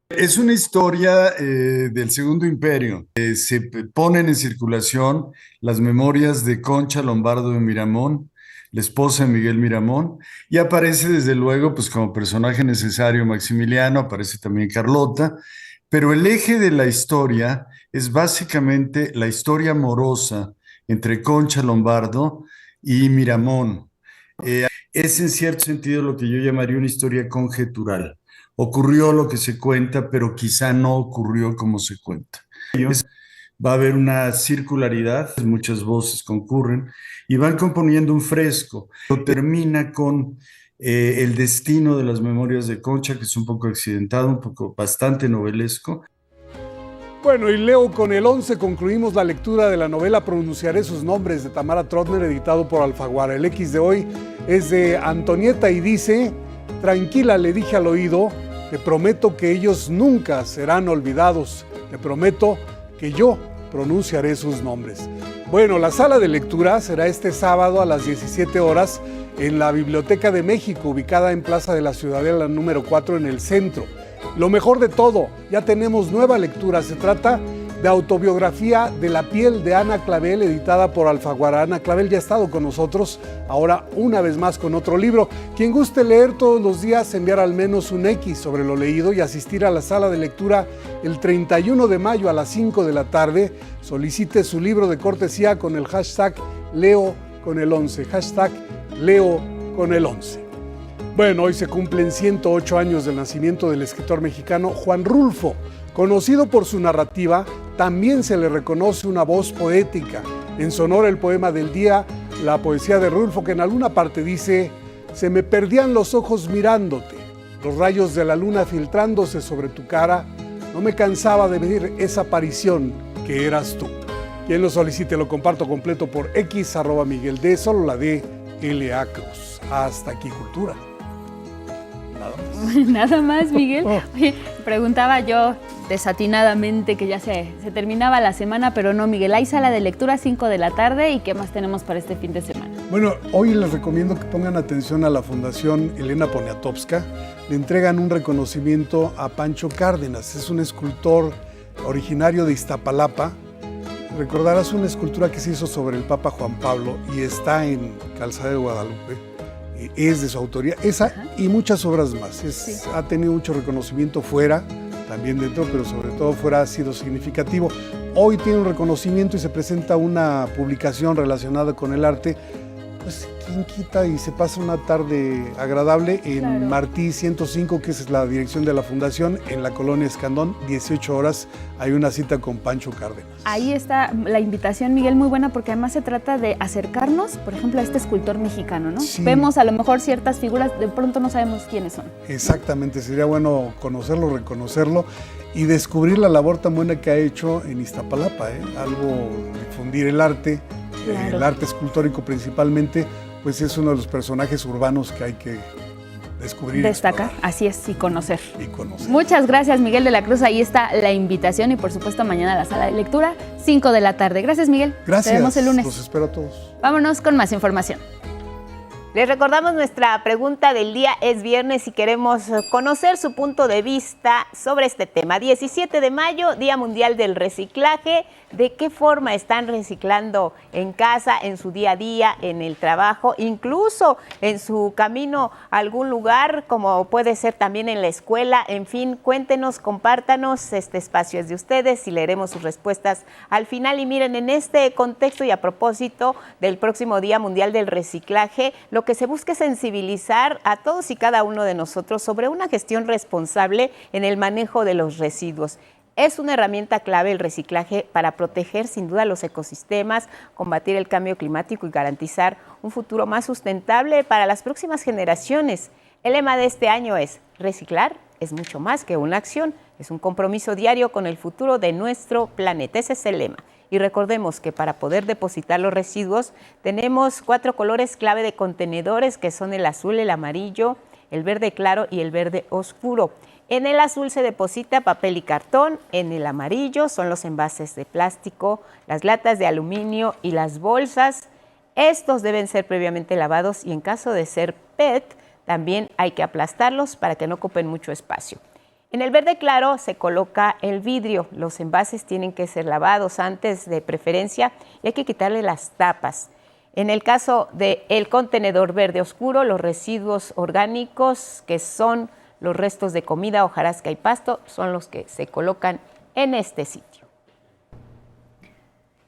S1: Es una historia del Segundo Imperio. Se ponen en circulación las memorias de Concha Lombardo de Miramón, la esposa de Miguel Miramón, y aparece desde luego pues, como personaje necesario Maximiliano, aparece también Carlota, pero el eje de la historia es básicamente la historia amorosa entre Concha Lombardo y Miramón. Es en cierto sentido lo que yo llamaría una historia conjetural. Ocurrió lo que se cuenta, pero quizá no ocurrió como se cuenta. Va a haber una circularidad, muchas voces concurren y van componiendo un fresco. Termina con el destino de las memorias de Concha, que es un poco accidentado, un poco bastante novelesco.
S20: Bueno, y leo con el 11 concluimos la lectura de la novela Pronunciaré sus nombres, de Tamara Trotner, editado por Alfaguara. El X de hoy es de Antonieta y dice: tranquila, le dije al oído, te prometo que ellos nunca serán olvidados. Te prometo que yo pronunciaré sus nombres. Bueno, la sala de lectura será este sábado a las 17 horas en la Biblioteca de México, ubicada en Plaza de la Ciudadela número 4 en el centro. Lo mejor de todo, ya tenemos nueva lectura. Se trata de Autobiografía de la piel, de Ana Clavel, editada por Alfaguara. Ana Clavel ya ha estado con nosotros, ahora una vez más con otro libro. Quien guste leer todos los días, enviar al menos un X sobre lo leído y asistir a la sala de lectura el 31 de mayo a las 5 de la tarde. Solicite su libro de cortesía con el hashtag Leo con el 11, hashtag Leo con el 11. Bueno, hoy se cumplen 108 años del nacimiento del escritor mexicano Juan Rulfo. Conocido por su narrativa, también se le reconoce una voz poética. En Sonora, el poema del día, la poesía de Rulfo, que en alguna parte dice: se me perdían los ojos mirándote, los rayos de la luna filtrándose sobre tu cara, no me cansaba de ver esa aparición que eras tú. Quien lo solicite lo comparto completo por X, @MiguelD, solo la D, L.A. Cruz. Hasta aquí, Cultura.
S3: Nada más, Miguel. Oye, preguntaba yo desatinadamente que ya se terminaba la semana, pero no, Miguel. Hay sala de lectura 5 de la tarde. ¿Y qué más tenemos para este fin de semana?
S20: Bueno, hoy les recomiendo que pongan atención a la Fundación Elena Poniatowska. Le entregan un reconocimiento a Pancho Cárdenas. Es un escultor originario de Iztapalapa. Recordarás una escultura que se hizo sobre el Papa Juan Pablo y está en Calzada de Guadalupe. Es de su autoría, esa y muchas obras más. Ha tenido mucho reconocimiento fuera, también dentro, pero sobre todo fuera ha sido significativo. Hoy tiene un reconocimiento y se presenta una publicación relacionada con el arte. Pues quién quita y se pasa una tarde agradable en Martí 105, que es la dirección de la fundación, en la colonia Escandón, 18 horas, hay una cita con Pancho Cárdenas.
S3: Ahí está la invitación, Miguel, muy buena, porque además se trata de acercarnos, por ejemplo, a este escultor mexicano, ¿no? Sí. Vemos a lo mejor ciertas figuras, de pronto no sabemos quiénes son. Exactamente,
S20: sería bueno conocerlo, reconocerlo y descubrir la labor tan buena que ha hecho en Iztapalapa, algo, difundir el arte. Claro. El arte escultórico principalmente, pues es uno de los personajes urbanos que hay que descubrir. Destacar, así es, y conocer. Muchas gracias, Miguel de la Cruz. Ahí está la invitación y por supuesto mañana a la sala de lectura, 5 de la tarde. Gracias, Miguel. Gracias. Nos vemos el lunes. Los espero a todos. Vámonos con más información.
S2: Les recordamos, nuestra pregunta del día es viernes y queremos conocer su punto de vista sobre este tema. 17 de mayo, Día Mundial del Reciclaje. ¿De qué forma están reciclando en casa, en su día a día, en el trabajo, incluso en su camino a algún lugar, como puede ser también en la escuela? En fin, cuéntenos, compártanos, este espacio es de ustedes y leeremos sus respuestas al final. Y miren, en este contexto y a propósito del próximo Día Mundial del Reciclaje, lo que se busca es sensibilizar a todos y cada uno de nosotros sobre una gestión responsable en el manejo de los residuos. Es una herramienta clave el reciclaje para proteger sin duda los ecosistemas, combatir el cambio climático y garantizar un futuro más sustentable para las próximas generaciones. El lema de este año es: reciclar es mucho más que una acción, es un compromiso diario con el futuro de nuestro planeta. Ese es el lema. Y recordemos que para poder depositar los residuos tenemos 4 colores clave de contenedores, que son el azul, el amarillo, el verde claro y el verde oscuro. En el azul se deposita papel y cartón, en el amarillo son los envases de plástico, las latas de aluminio y las bolsas. Estos deben ser previamente lavados y en caso de ser PET, también hay que aplastarlos para que no ocupen mucho espacio. En el verde claro se coloca el vidrio. Los envases tienen que ser lavados antes de preferencia y hay que quitarle las tapas. En el caso del contenedor verde oscuro, los residuos orgánicos, que son los restos de comida, hojarasca y pasto, son los que se colocan en este sitio.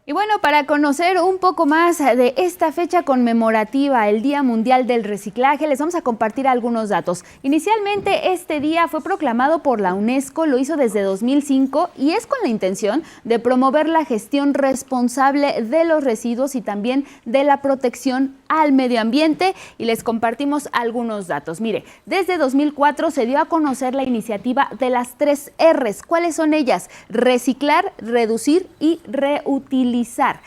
S3: Y bueno, para conocer un poco más de esta fecha conmemorativa, el Día Mundial del Reciclaje, les vamos a compartir algunos datos. Inicialmente, este día fue proclamado por la UNESCO, lo hizo desde 2005 y es con la intención de promover la gestión responsable de los residuos y también de la protección al medio ambiente, y les compartimos algunos datos. Mire, desde 2004 se dio a conocer la iniciativa de las 3 R's. ¿Cuáles son ellas? Reciclar, reducir y reutilizar.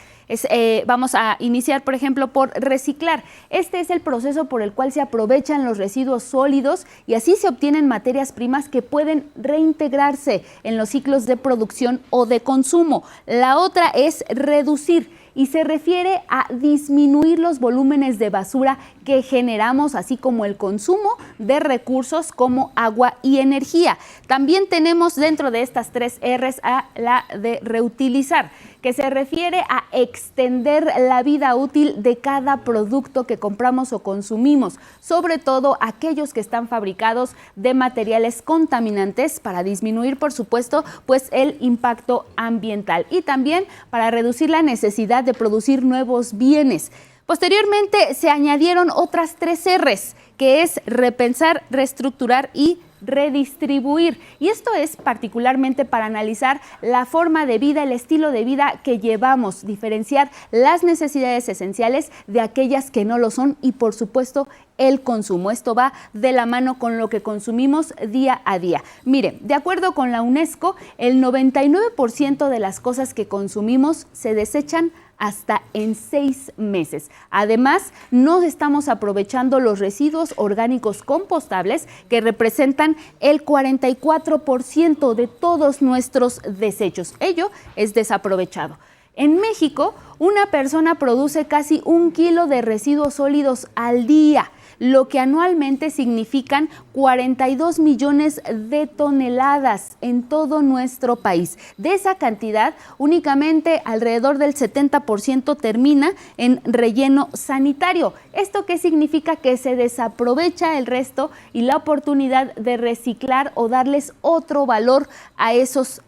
S3: Vamos a iniciar, por ejemplo, por reciclar. Este es el proceso por el cual se aprovechan los residuos sólidos y así se obtienen materias primas que pueden reintegrarse en los ciclos de producción o de consumo. La otra es reducir y se refiere a disminuir los volúmenes de basura que generamos, así como el consumo de recursos como agua y energía. También tenemos dentro de estas 3 R's a la de reutilizar, que se refiere a extender la vida útil de cada producto que compramos o consumimos, sobre todo aquellos que están fabricados de materiales contaminantes, para disminuir, por supuesto, pues el impacto ambiental y también para reducir la necesidad de producir nuevos bienes. Posteriormente se añadieron otras 3 R's, que es repensar, reestructurar y redistribuir. Y esto es particularmente para analizar la forma de vida, el estilo de vida que llevamos, diferenciar las necesidades esenciales de aquellas que no lo son y, por supuesto, el consumo. Esto va de la mano con lo que consumimos día a día. Mire, de acuerdo con la UNESCO, el 99% de las cosas que consumimos se desechan hasta en 6 meses. Además, no estamos aprovechando los residuos orgánicos compostables, que representan el 44% de todos nuestros desechos. Ello es desaprovechado. En México, una persona produce casi 1 kilo de residuos sólidos al día, lo que anualmente significan 42 millones de toneladas en todo nuestro país. De esa cantidad, únicamente alrededor del 70% termina en relleno sanitario. ¿Esto qué significa? Que se desaprovecha el resto y la oportunidad de reciclar o darles otro valor a esos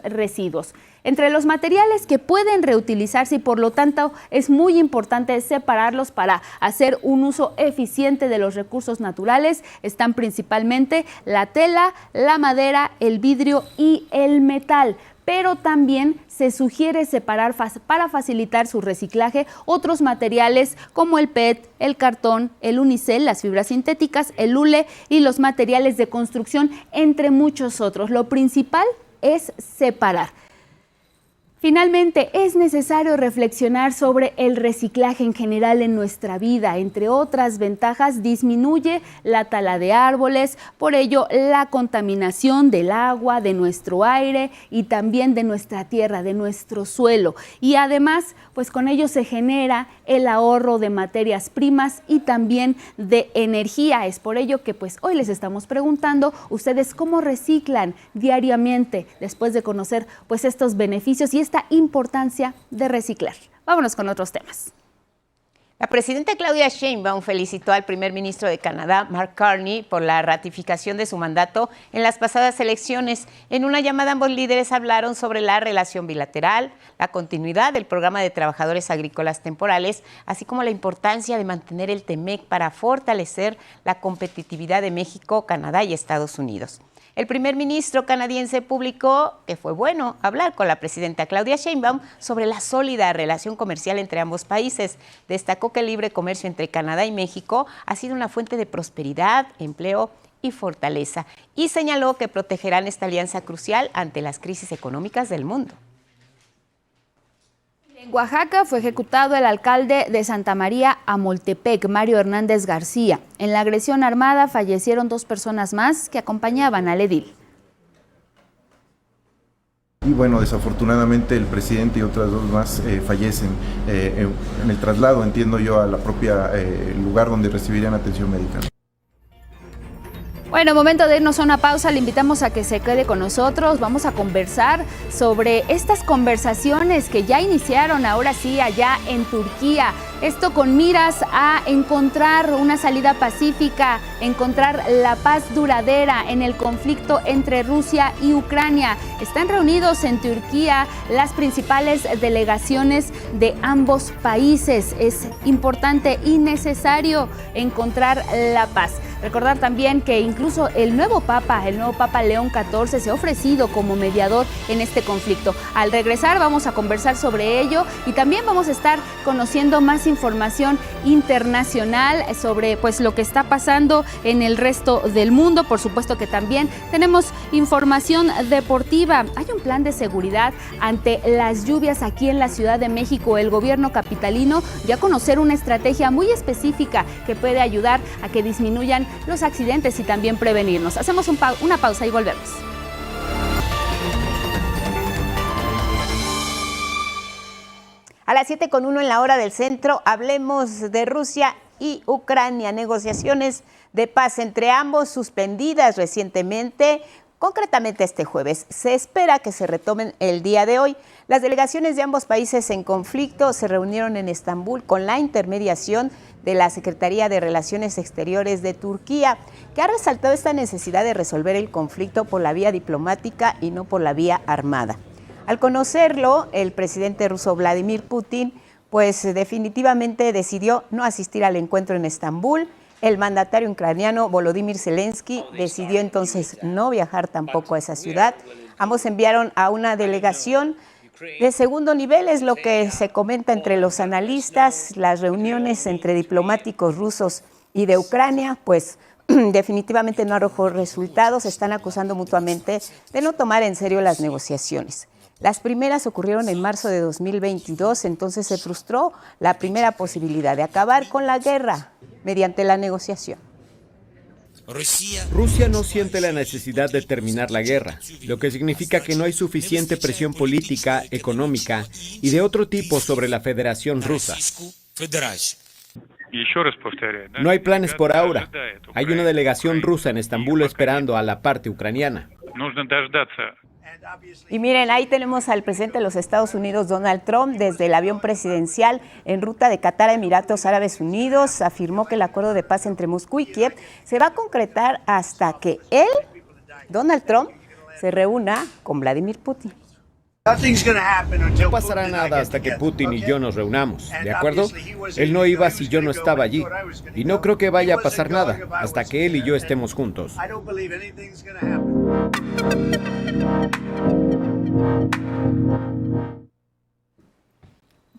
S3: residuos. Entre los materiales que pueden reutilizarse y por lo tanto es muy importante separarlos para hacer un uso eficiente de los recursos naturales, están principalmente la tela, la madera, el vidrio y el metal. Pero también se sugiere separar para facilitar su reciclaje otros materiales como el PET, el cartón, el unicel, las fibras sintéticas, el hule y los materiales de construcción, entre muchos otros. Lo principal es separar. Finalmente, es necesario reflexionar sobre el reciclaje en general en nuestra vida. Entre otras ventajas, disminuye la tala de árboles, por ello la contaminación del agua, de nuestro aire y también de nuestra tierra, de nuestro suelo. Y además, pues con ello se genera el ahorro de materias primas y también de energía. Es por ello que pues hoy les estamos preguntando, ¿ustedes cómo reciclan diariamente después de conocer pues estos beneficios y esta importancia de reciclar? Vámonos con otros temas.
S2: La presidenta Claudia Sheinbaum felicitó al primer ministro de Canadá, Mark Carney, por la ratificación de su mandato en las pasadas elecciones. En una llamada, ambos líderes hablaron sobre la relación bilateral, la continuidad del programa de trabajadores agrícolas temporales, así como la importancia de mantener el TEMEC para fortalecer la competitividad de México, Canadá y Estados Unidos. El primer ministro canadiense publicó que fue bueno hablar con la presidenta Claudia Sheinbaum sobre la sólida relación comercial entre ambos países. Destacó que el libre comercio entre Canadá y México ha sido una fuente de prosperidad, empleo y fortaleza, y señaló que protegerán esta alianza crucial ante las crisis económicas del mundo.
S3: En Oaxaca fue ejecutado el alcalde de Santa María Amoltepec, Mario Hernández García. En la agresión armada fallecieron 2 personas más que acompañaban al edil.
S6: Y bueno, desafortunadamente el presidente y otras 2 más fallecen en el traslado, entiendo yo, a la propia lugar donde recibirían atención médica.
S3: Bueno, momento de irnos a una pausa, le invitamos a que se quede con nosotros, vamos a conversar sobre estas conversaciones que ya iniciaron ahora sí allá en Turquía, esto con miras a encontrar una salida pacífica, encontrar la paz duradera en el conflicto entre Rusia y Ucrania. Están reunidos en Turquía las principales delegaciones de ambos países, es importante y necesario encontrar la paz. Recordar también que incluso el nuevo Papa León XIV se ha ofrecido como mediador en este conflicto. Al regresar vamos a conversar sobre ello y también vamos a estar conociendo más información internacional sobre lo que está pasando en el resto del mundo. Por supuesto que también tenemos información deportiva. Hay un plan de seguridad ante las lluvias aquí en la Ciudad de México. El gobierno capitalino dio a conocer una estrategia muy específica que puede ayudar a que disminuyan los accidentes y también prevenirnos. Hacemos una pausa y volvemos.
S2: A las 7:01 en la hora del centro, hablemos de Rusia y Ucrania. Negociaciones de paz entre ambos suspendidas recientemente, concretamente este jueves. Se espera que se retomen el día de hoy. Las delegaciones de ambos países en conflicto se reunieron en Estambul con la intermediación de la Secretaría de Relaciones Exteriores de Turquía, que ha resaltado esta necesidad de resolver el conflicto por la vía diplomática y no por la vía armada. Al conocerlo, el presidente ruso Vladimir Putin, definitivamente decidió no asistir al encuentro en Estambul. El mandatario ucraniano Volodymyr Zelensky decidió entonces no viajar tampoco a esa ciudad. Ambos enviaron a una delegación de segundo nivel, es lo que se comenta entre los analistas. Las reuniones entre diplomáticos rusos y de Ucrania, definitivamente no arrojó resultados. Están acusando mutuamente de no tomar en serio las negociaciones. Las primeras ocurrieron en marzo de 2022, entonces se frustró la primera posibilidad de acabar con la guerra mediante la negociación.
S7: Rusia no siente la necesidad de terminar la guerra, lo que significa que no hay suficiente presión política, económica y de otro tipo sobre la Federación Rusa. No hay planes por ahora. Hay una delegación rusa en Estambul esperando a la parte ucraniana.
S2: Y miren, ahí tenemos al presidente de los Estados Unidos, Donald Trump, desde el avión presidencial en ruta de Qatar a Emiratos Árabes Unidos. Afirmó que el acuerdo de paz entre Moscú y Kiev se va a concretar hasta que él, Donald Trump, se reúna con Vladimir Putin.
S7: No pasará nada hasta que Putin y yo nos reunamos, ¿de acuerdo? Él no iba si yo no estaba allí. Y no creo que vaya a pasar nada hasta que él y yo estemos juntos.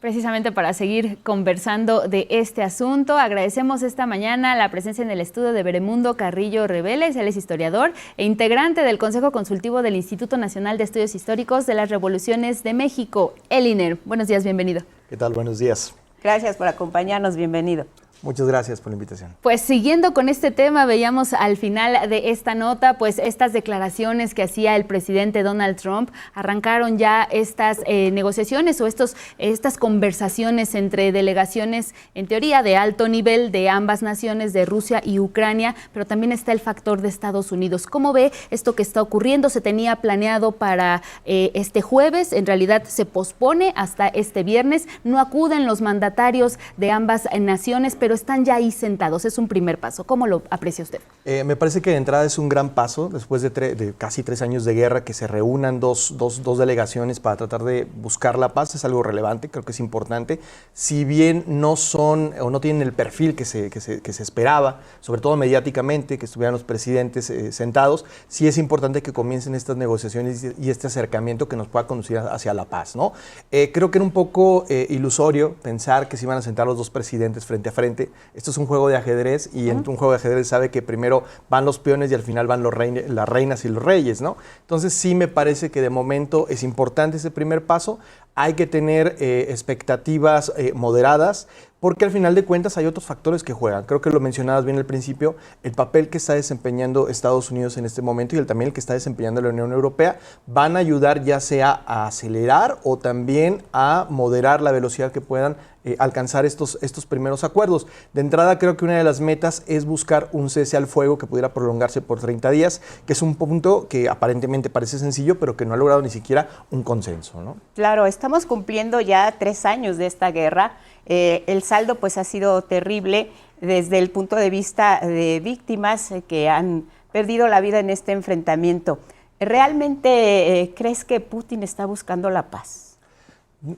S3: Precisamente para seguir conversando de este asunto, agradecemos esta mañana la presencia en el estudio de Beremundo Carrillo Reveles. Él es historiador e integrante del Consejo Consultivo del Instituto Nacional de Estudios Históricos de las Revoluciones de México, el INER. Buenos días, bienvenido.
S8: ¿Qué tal? Buenos días.
S2: Gracias por acompañarnos, bienvenido.
S8: Muchas gracias por la invitación.
S3: Pues siguiendo con este tema, veíamos al final de esta nota, estas declaraciones que hacía el presidente Donald Trump. Arrancaron ya estas negociaciones o estas conversaciones entre delegaciones, en teoría, de alto nivel de ambas naciones, de Rusia y Ucrania, pero también está el factor de Estados Unidos. ¿Cómo ve esto que está ocurriendo? Se tenía planeado para este jueves, en realidad se pospone hasta este viernes. No acuden los mandatarios de ambas naciones, pero pero están ya ahí sentados. Es un primer paso. ¿Cómo lo aprecia usted?
S8: Me parece que de entrada es un gran paso, después de casi 3 años de guerra, que se reúnan dos delegaciones para tratar de buscar la paz. Es algo relevante, creo que es importante. Si bien no son o no tienen el perfil que se esperaba, sobre todo mediáticamente, que estuvieran los presidentes sentados, sí es importante que comiencen estas negociaciones y este acercamiento que nos pueda conducir hacia la paz, ¿no? Creo que era un poco ilusorio pensar que se iban a sentar los dos presidentes frente a frente. Esto es un juego de ajedrez y en un juego de ajedrez sabe que primero van los peones y al final van las reinas y los reyes, ¿no? Entonces sí me parece que de momento es importante ese primer paso. Hay que tener expectativas moderadas, porque al final de cuentas hay otros factores que juegan. Creo que lo mencionabas bien al principio, el papel que está desempeñando Estados Unidos en este momento y también el que está desempeñando la Unión Europea van a ayudar ya sea a acelerar o también a moderar la velocidad que puedan alcanzar estos primeros acuerdos. De entrada, creo que una de las metas es buscar un cese al fuego que pudiera prolongarse por 30 días, que es un punto que aparentemente parece sencillo, pero que no ha logrado ni siquiera un consenso, ¿no?
S2: Claro, estamos cumpliendo ya 3 años de esta guerra. El saldo pues ha sido terrible desde el punto de vista de víctimas que han perdido la vida en este enfrentamiento. ¿Realmente crees que Putin está buscando la paz?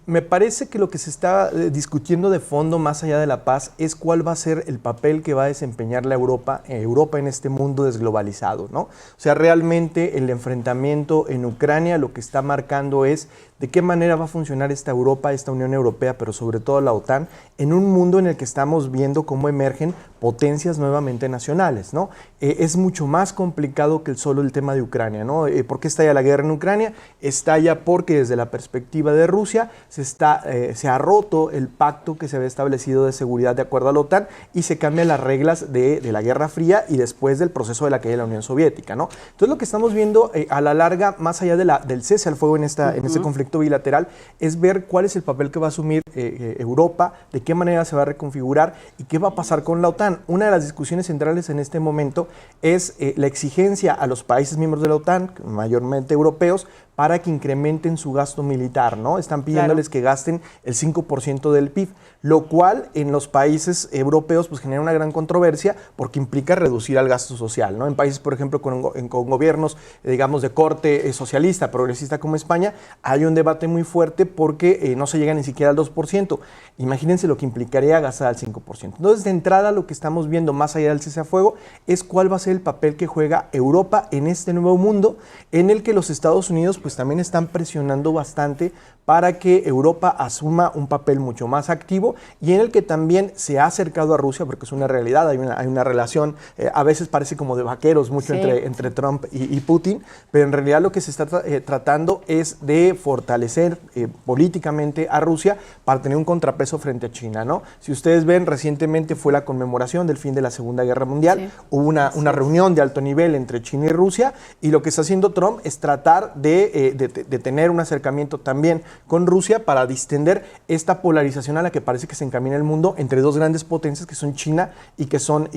S8: Me parece que lo que se está discutiendo de fondo, más allá de la paz, es cuál va a ser el papel que va a desempeñar la Europa en este mundo desglobalizado, ¿no? O sea, realmente el enfrentamiento en Ucrania lo que está marcando es de qué manera va a funcionar esta Europa, esta Unión Europea, pero sobre todo la OTAN, en un mundo en el que estamos viendo cómo emergen potencias nuevamente nacionales, ¿no? Es mucho más complicado que solo el tema de Ucrania, ¿no? ¿Por qué estalla la guerra en Ucrania? Estalla porque desde la perspectiva de Rusia se ha roto el pacto que se había establecido de seguridad de acuerdo a la OTAN y se cambian las reglas de la Guerra Fría y después del proceso de la caída de la Unión Soviética, ¿no? Entonces lo que estamos viendo a la larga, más allá del cese al fuego en este conflicto bilateral, es ver cuál es el papel que va a asumir Europa, de qué manera se va a reconfigurar y qué va a pasar con la OTAN. Una de las discusiones centrales en este momento es la exigencia a los países miembros de la OTAN, mayormente europeos, para que incrementen su gasto militar, ¿no? Están pidiéndoles que gasten el 5% del PIB, lo cual en los países europeos pues genera una gran controversia porque implica reducir al gasto social, ¿no? En países, por ejemplo, con gobiernos, digamos, de corte socialista, progresista como España, hay un debate muy fuerte porque no se llega ni siquiera al 2%. Imagínense lo que implicaría gastar al 5%. Entonces, de entrada, lo que estamos viendo más allá del cese a fuego es cuál va a ser el papel que juega Europa en este nuevo mundo en el que los Estados Unidos pues también están presionando bastante para que Europa asuma un papel mucho más activo y en el que también se ha acercado a Rusia, porque es una realidad, hay una relación, a veces parece como de vaqueros mucho entre Trump y Putin, pero en realidad lo que se está tratando es de fortalecer políticamente a Rusia para tener un contrapeso frente a China, ¿no? Si ustedes ven, recientemente fue la conmemoración del fin de la Segunda Guerra Mundial, hubo una reunión de alto nivel entre China y Rusia y lo que está haciendo Trump es tratar de tener un acercamiento también con Rusia para distender esta polarización a la que parece que se encamina el mundo entre dos grandes potencias que son China y que son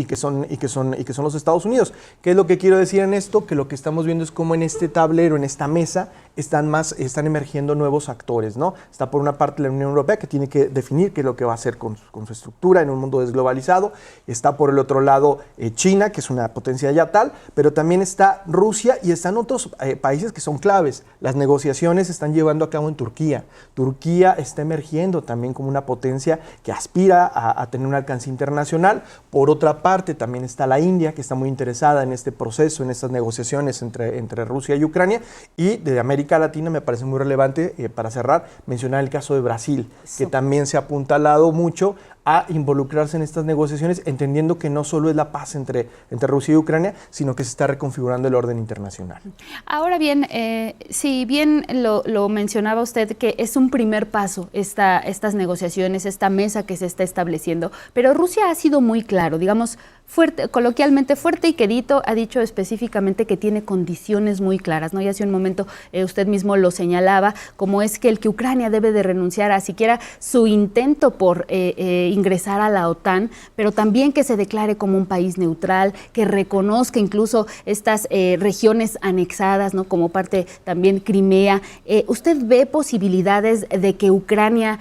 S8: los Estados Unidos. ¿Qué es lo que quiero decir en esto? Que lo que estamos viendo es cómo en este tablero, en esta mesa, están emergiendo nuevos actores, ¿no? Está por una parte la Unión Europea, que tiene que definir qué es lo que va a hacer con su estructura en un mundo desglobalizado. Está por el otro lado China, que es una potencia ya tal, pero también está Rusia y están otros países que son claves. Las negociaciones se están llevando a cabo en Turquía. Turquía está emergiendo también como una potencia que aspira a tener un alcance internacional. Por otra parte, también está la India, que está muy interesada en este proceso, en estas negociaciones entre Rusia y Ucrania. Y de América Latina me parece muy relevante, para cerrar, mencionar el caso de Brasil, que también se ha apuntalado mucho a involucrarse en estas negociaciones, entendiendo que no solo es la paz entre Rusia y Ucrania, sino que se está reconfigurando el orden internacional.
S3: Ahora bien, si bien lo mencionaba usted, que es un primer paso estas negociaciones, esta mesa que se está estableciendo, pero Rusia ha sido muy claro, digamos, coloquialmente fuerte y quedito, ha dicho específicamente que tiene condiciones muy claras, ¿no? Y hace un momento usted mismo lo señalaba, como es que Ucrania debe de renunciar a siquiera su intento por ingresar a la OTAN, pero también que se declare como un país neutral, que reconozca incluso estas regiones anexadas, ¿no? Como parte también Crimea. ¿Usted ve posibilidades de que Ucrania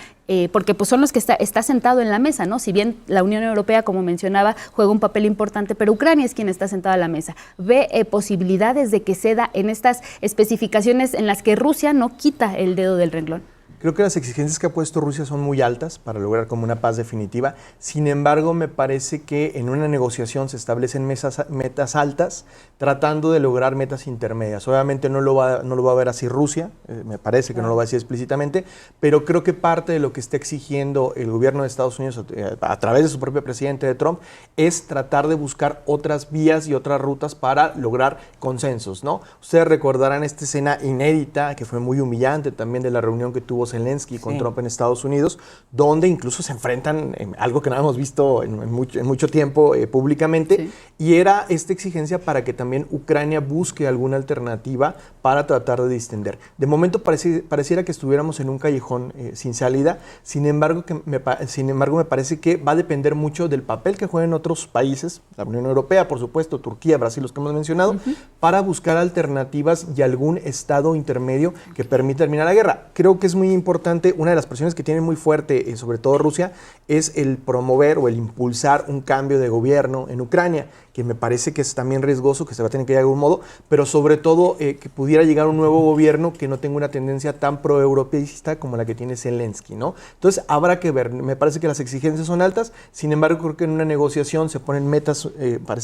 S3: porque pues son los que está sentado en la mesa, ¿no? Si bien la Unión Europea, como mencionaba, juega un papel importante, pero Ucrania es quien está sentado a la mesa. ¿Ve posibilidades de que ceda en estas especificaciones en las que Rusia no quita el dedo del renglón?
S8: Creo que las exigencias que ha puesto Rusia son muy altas para lograr como una paz definitiva. Sin embargo, me parece que en una negociación se establecen metas altas, tratando de lograr metas intermedias. Obviamente no lo va a ver así Rusia, me parece que no lo va a decir explícitamente, pero creo que parte de lo que está exigiendo el gobierno de Estados Unidos a través de su propio presidente de Trump es tratar de buscar otras vías y otras rutas para lograr consensos, ¿no? Ustedes recordarán esta escena inédita que fue muy humillante también de la reunión que tuvo Zelensky con Trump en Estados Unidos, donde incluso se enfrentan en algo que no hemos visto en mucho tiempo públicamente, y era esta exigencia para que también Ucrania busque alguna alternativa para tratar de distender. De momento pareciera que estuviéramos en un callejón sin salida, sin embargo me parece que va a depender mucho del papel que jueguen otros países, la Unión Europea, por supuesto, Turquía, Brasil, los que hemos mencionado, para buscar alternativas y algún estado intermedio que permita terminar la guerra. Creo que es muy importante, una de las presiones que tiene muy fuerte, sobre todo Rusia, es el promover o el impulsar un cambio de gobierno en Ucrania, que me parece que es también riesgoso, que se va a tener que ir de algún modo, pero sobre todo que pudiera llegar un nuevo gobierno que no tenga una tendencia tan pro-europeísta como la que tiene Zelensky, ¿no? Entonces habrá que ver, me parece que las exigencias son altas, sin embargo creo que en una negociación se ponen metas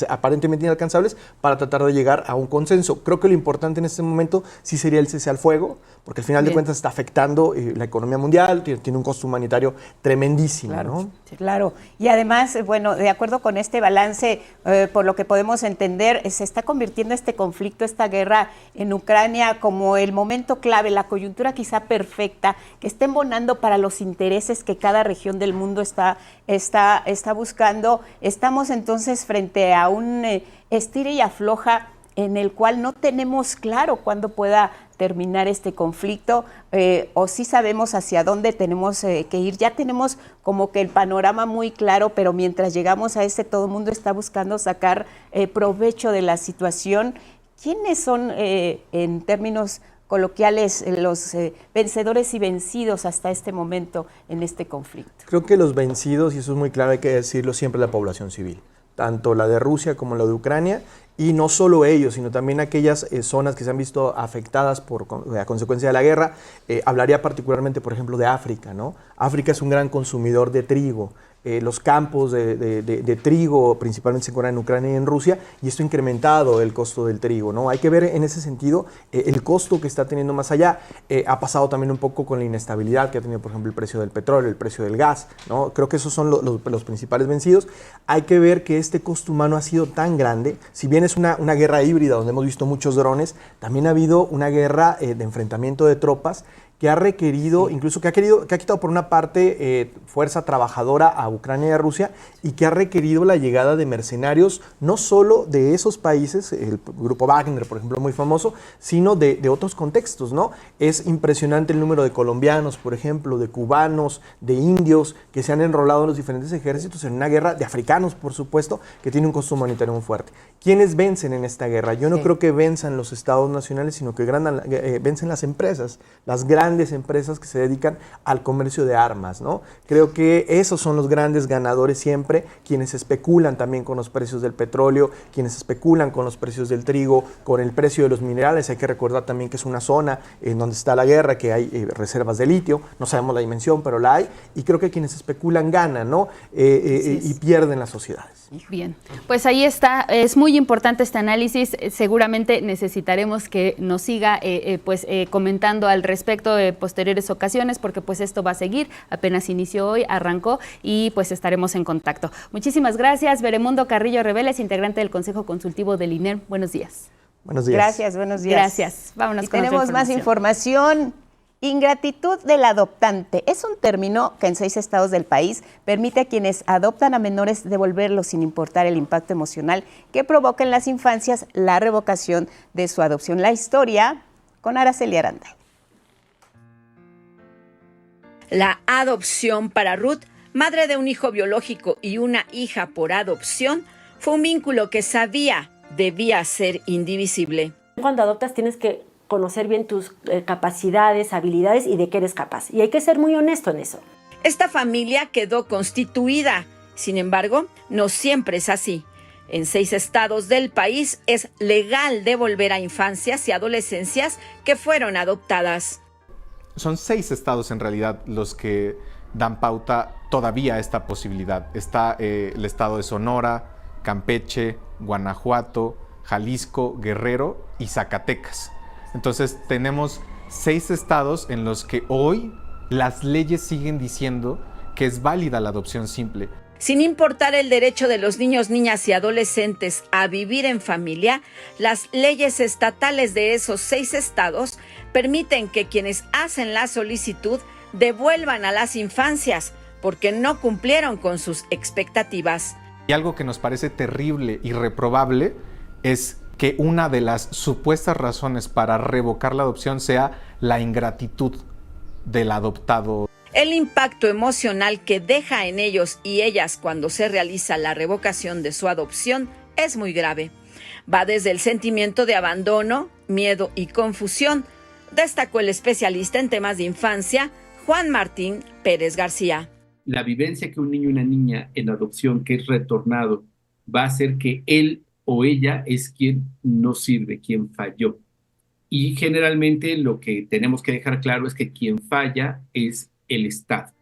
S8: aparentemente inalcanzables para tratar de llegar a un consenso. Creo que lo importante en este momento sí sería el cese al fuego, porque al final de cuentas está afectando la economía mundial, tiene un costo humanitario tremendísimo,
S2: claro,
S8: ¿no?
S2: Sí, claro. Y además, bueno, de acuerdo con este balance, por lo que podemos entender, se está convirtiendo este conflicto, esta guerra en Ucrania como el momento clave, la coyuntura quizá perfecta, que está embonando para los intereses que cada región del mundo está buscando. Estamos entonces frente a un estira y afloja en el cual no tenemos claro cuándo pueda terminar este conflicto, o sí sabemos hacia dónde tenemos que ir. Ya tenemos como que el panorama muy claro, pero mientras llegamos a todo el mundo está buscando sacar provecho de la situación. ¿Quiénes son, en términos coloquiales, los vencedores y vencidos hasta este momento en este conflicto?
S8: Creo que los vencidos, y eso es muy claro, hay que decirlo siempre, la población civil, tanto la de Rusia como la de Ucrania. Y no solo ellos, sino también aquellas zonas que se han visto afectadas a consecuencia de la guerra. Hablaría particularmente, por ejemplo, de África, ¿no? África es un gran consumidor de trigo. Los campos de trigo principalmente se encuentran en Ucrania y en Rusia, y esto ha incrementado el costo del trigo, ¿no? Hay que ver en ese sentido el costo que está teniendo más allá. Ha pasado también un poco con la inestabilidad que ha tenido, por ejemplo, el precio del petróleo, el precio del gas, ¿no? Creo que esos son los principales vencidos. Hay que ver que este costo humano ha sido tan grande, si bien es una guerra híbrida donde hemos visto muchos drones, también ha habido una guerra de enfrentamiento de tropas que ha requerido, incluso que ha quitado por una parte fuerza trabajadora a Ucrania y a Rusia, y que ha requerido la llegada de mercenarios, no solo de esos países, el grupo Wagner, por ejemplo, muy famoso, sino de otros contextos, ¿no? Es impresionante el número de colombianos, por ejemplo, de cubanos, de indios, que se han enrolado en los diferentes ejércitos en una guerra, de africanos, por supuesto, que tiene un costo humanitario muy fuerte. ¿Quiénes vencen en esta guerra? Yo no creo que venzan los estados nacionales, sino que vencen las empresas, las grandes empresas que se dedican al comercio de armas, ¿no? Creo que esos son los grandes ganadores siempre, quienes especulan también con los precios del petróleo, quienes especulan con los precios del trigo, con el precio de los minerales. Hay que recordar también que es una zona en donde está la guerra, que hay reservas de litio, no sabemos la dimensión, pero la hay, y creo que quienes especulan ganan, ¿no? Y pierden las sociedades.
S3: Bien, pues ahí está, es muy importante este análisis, seguramente necesitaremos que nos siga comentando al respecto de posteriores ocasiones, porque pues esto va a seguir, apenas inició hoy, arrancó, y pues estaremos en contacto. Muchísimas gracias, Veremundo Carrillo Reveles, integrante del Consejo Consultivo del INER. Buenos días.
S8: Buenos días.
S2: Gracias, buenos días.
S3: Gracias. Vámonos
S2: y
S3: con
S2: tenemos más información. Ingratitud del adoptante es un término que en 6 estados del país permite a quienes adoptan a menores devolverlos sin importar el impacto emocional que provoca en las infancias la revocación de su adopción. La historia con Araceli Aranda.
S9: La adopción para Ruth, madre de un hijo biológico y una hija por adopción, fue un vínculo que sabía debía ser indivisible.
S10: Cuando adoptas tienes que conocer bien tus capacidades, habilidades y de qué eres capaz. Y hay que ser muy honesto en eso.
S9: Esta familia quedó constituida. Sin embargo, no siempre es así. En 6 estados del país es legal devolver a infancias y adolescencias que fueron adoptadas.
S8: Son 6 estados en realidad los que dan pauta todavía a esta posibilidad. Está el estado de Sonora, Campeche, Guanajuato, Jalisco, Guerrero y Zacatecas. Entonces tenemos 6 estados en los que hoy las leyes siguen diciendo que es válida la adopción simple.
S9: Sin importar el derecho de los niños, niñas y adolescentes a vivir en familia, las leyes estatales de esos 6 estados permiten que quienes hacen la solicitud devuelvan a las infancias porque no cumplieron con sus expectativas.
S8: Y algo que nos parece terrible y reprobable es que una de las supuestas razones para revocar la adopción sea la ingratitud del adoptado.
S9: El impacto emocional que deja en ellos y ellas cuando se realiza la revocación de su adopción es muy grave. Va desde el sentimiento de abandono, miedo y confusión, destacó el especialista en temas de infancia, Juan Martín Pérez García.
S10: La vivencia que un niño y una niña en adopción que es retornado va a hacer que él o ella es quien no sirve, quien falló. Y generalmente lo que tenemos que dejar claro es que quien falla es el Estado.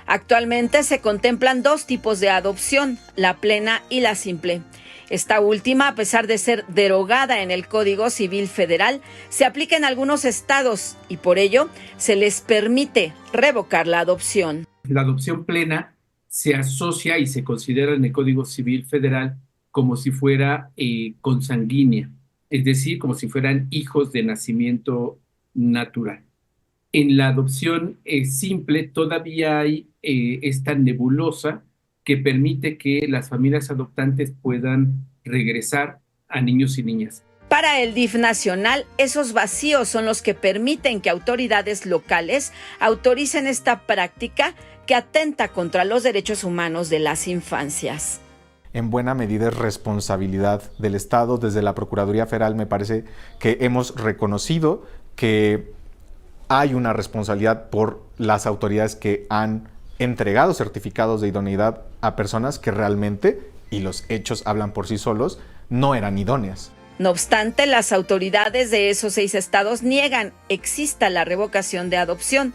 S9: Actualmente se contemplan 2 tipos de adopción, la plena y la simple. Esta última, a pesar de ser derogada en el Código Civil Federal, se aplica en algunos estados y por ello se les permite revocar la adopción.
S10: La adopción plena se asocia y se considera en el Código Civil Federal como si fuera consanguínea, es decir, como si fueran hijos de nacimiento natural. En la adopción simple todavía hay esta nebulosa que permite que las familias adoptantes puedan regresar a niños y niñas.
S9: Para el DIF nacional, esos vacíos son los que permiten que autoridades locales autoricen esta práctica que atenta contra los derechos humanos de las infancias.
S8: En buena medida es responsabilidad del Estado. Desde la Procuraduría Federal me parece que hemos reconocido que hay una responsabilidad por las autoridades que han entregado certificados de idoneidad a personas que realmente, y los hechos hablan por sí solos, no eran idóneas.
S9: No obstante, las autoridades de esos 6 estados niegan exista la revocación de adopción.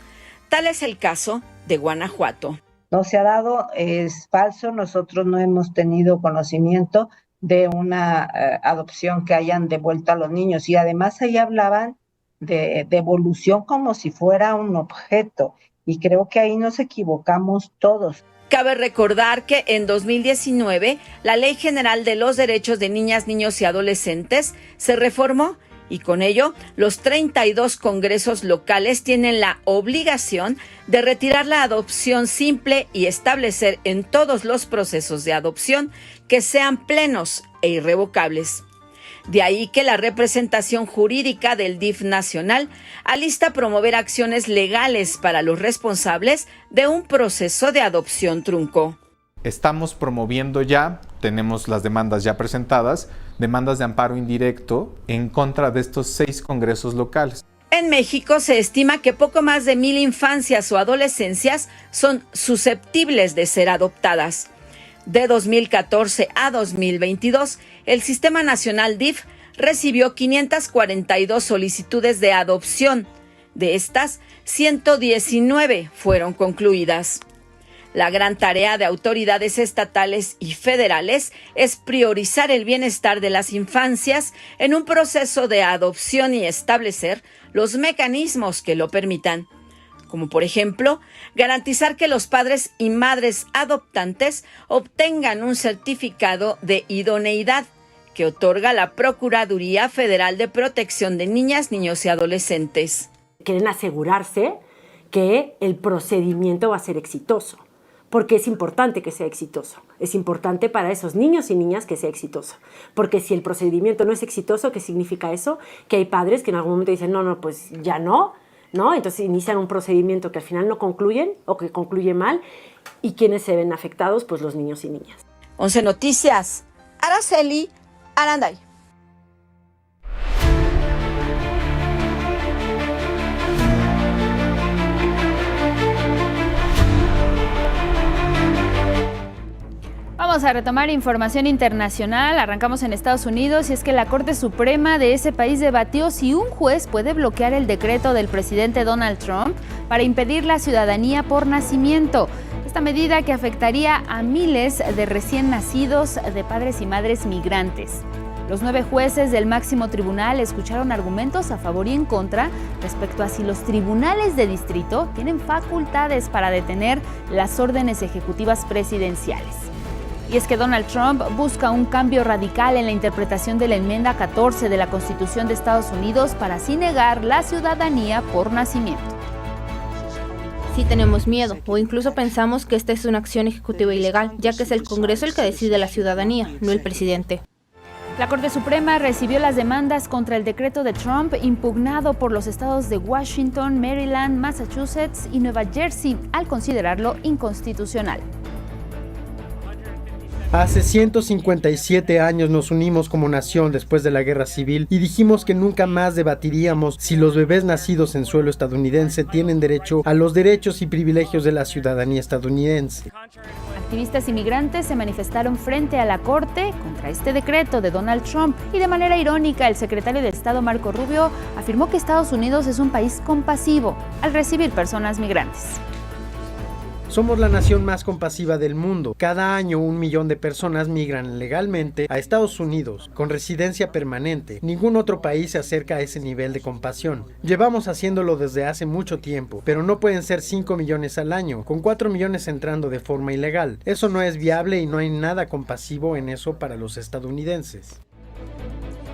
S9: Tal es el caso de Guanajuato.
S11: No se ha dado, es falso, nosotros no hemos tenido conocimiento de una adopción que hayan devuelto a los niños y además ahí hablaban de devolución como si fuera un objeto y creo que ahí nos equivocamos todos.
S9: Cabe recordar que en 2019 la Ley General de los Derechos de Niñas, Niños y Adolescentes se reformó y con ello los 32 congresos locales tienen la obligación de retirar la adopción simple y establecer en todos los procesos de adopción que sean plenos e irrevocables. De ahí que la representación jurídica del DIF nacional alista promover acciones legales para los responsables de un proceso de adopción trunco.
S8: Estamos promoviendo ya, tenemos las demandas ya presentadas, demandas de amparo indirecto en contra de estos 6 congresos locales.
S9: En México se estima que poco más de 1,000 infancias o adolescencias son susceptibles de ser adoptadas. De 2014 a 2022, el Sistema Nacional DIF recibió 542 solicitudes de adopción. De estas, 119 fueron concluidas. La gran tarea de autoridades estatales y federales es priorizar el bienestar de las infancias en un proceso de adopción y establecer los mecanismos que lo permitan, como por ejemplo, garantizar que los padres y madres adoptantes obtengan un certificado de idoneidad que otorga la Procuraduría Federal de Protección de Niñas, Niños y Adolescentes.
S12: Quieren asegurarse que el procedimiento va a ser exitoso, porque es importante que sea exitoso. Es importante para esos niños y niñas que sea exitoso, porque si el procedimiento no es exitoso, ¿qué significa eso? Que hay padres que en algún momento dicen, no, pues ya no, entonces inician un procedimiento que al final no concluyen o que concluye mal. ¿Y quiénes se ven afectados? Pues los niños y niñas.
S9: 11 Noticias, Araceli Aranday.
S3: Vamos a retomar información internacional. Arrancamos en Estados Unidos y es que la Corte Suprema de ese país debatió si un juez puede bloquear el decreto del presidente Donald Trump para impedir la ciudadanía por nacimiento. Esta medida que afectaría a miles de recién nacidos de padres y madres migrantes. Los 9 jueces del máximo tribunal escucharon argumentos a favor y en contra respecto a si los tribunales de distrito tienen facultades para detener las órdenes ejecutivas presidenciales. Y es que Donald Trump busca un cambio radical en la interpretación de la enmienda 14 de la Constitución de Estados Unidos para así negar la ciudadanía por nacimiento.
S4: Sí tenemos miedo, o incluso pensamos que esta es una acción ejecutiva ilegal, ya que es el Congreso el que decide la ciudadanía, no el presidente.
S3: La Corte Suprema recibió las demandas contra el decreto de Trump impugnado por los estados de Washington, Maryland, Massachusetts y Nueva Jersey al considerarlo inconstitucional.
S5: Hace 157 años nos unimos como nación después de la Guerra Civil y dijimos que nunca más debatiríamos si los bebés nacidos en suelo estadounidense tienen derecho a los derechos y privilegios de la ciudadanía estadounidense.
S3: Activistas inmigrantes se manifestaron frente a la Corte contra este decreto de Donald Trump y de manera irónica el secretario de Estado Marco Rubio afirmó que Estados Unidos es un país compasivo al recibir personas migrantes.
S5: Somos la nación más compasiva del mundo. Cada año 1 millón de personas migran legalmente a Estados Unidos con residencia permanente. Ningún otro país se acerca a ese nivel de compasión. Llevamos haciéndolo desde hace mucho tiempo, pero no pueden ser 5 millones al año, con 4 millones entrando de forma ilegal. Eso no es viable y no hay nada compasivo en eso para los estadounidenses.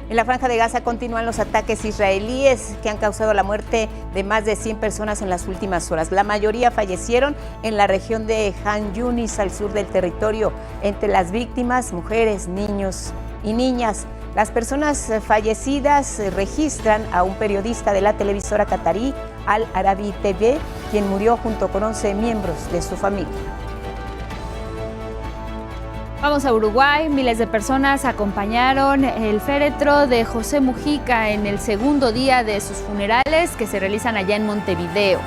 S2: En la Franja de Gaza continúan los ataques israelíes que han causado la muerte de más de 100 personas en las últimas horas. La mayoría fallecieron en la región de Han Yunis, al sur del territorio. Entre las víctimas, mujeres, niños y niñas. Las personas fallecidas registran a un periodista de la televisora catarí Al Arabi TV, quien murió junto con 11 miembros de su familia.
S3: Vamos a Uruguay. Miles de personas acompañaron el féretro de José Mujica en el segundo día de sus funerales que se realizan allá en Montevideo.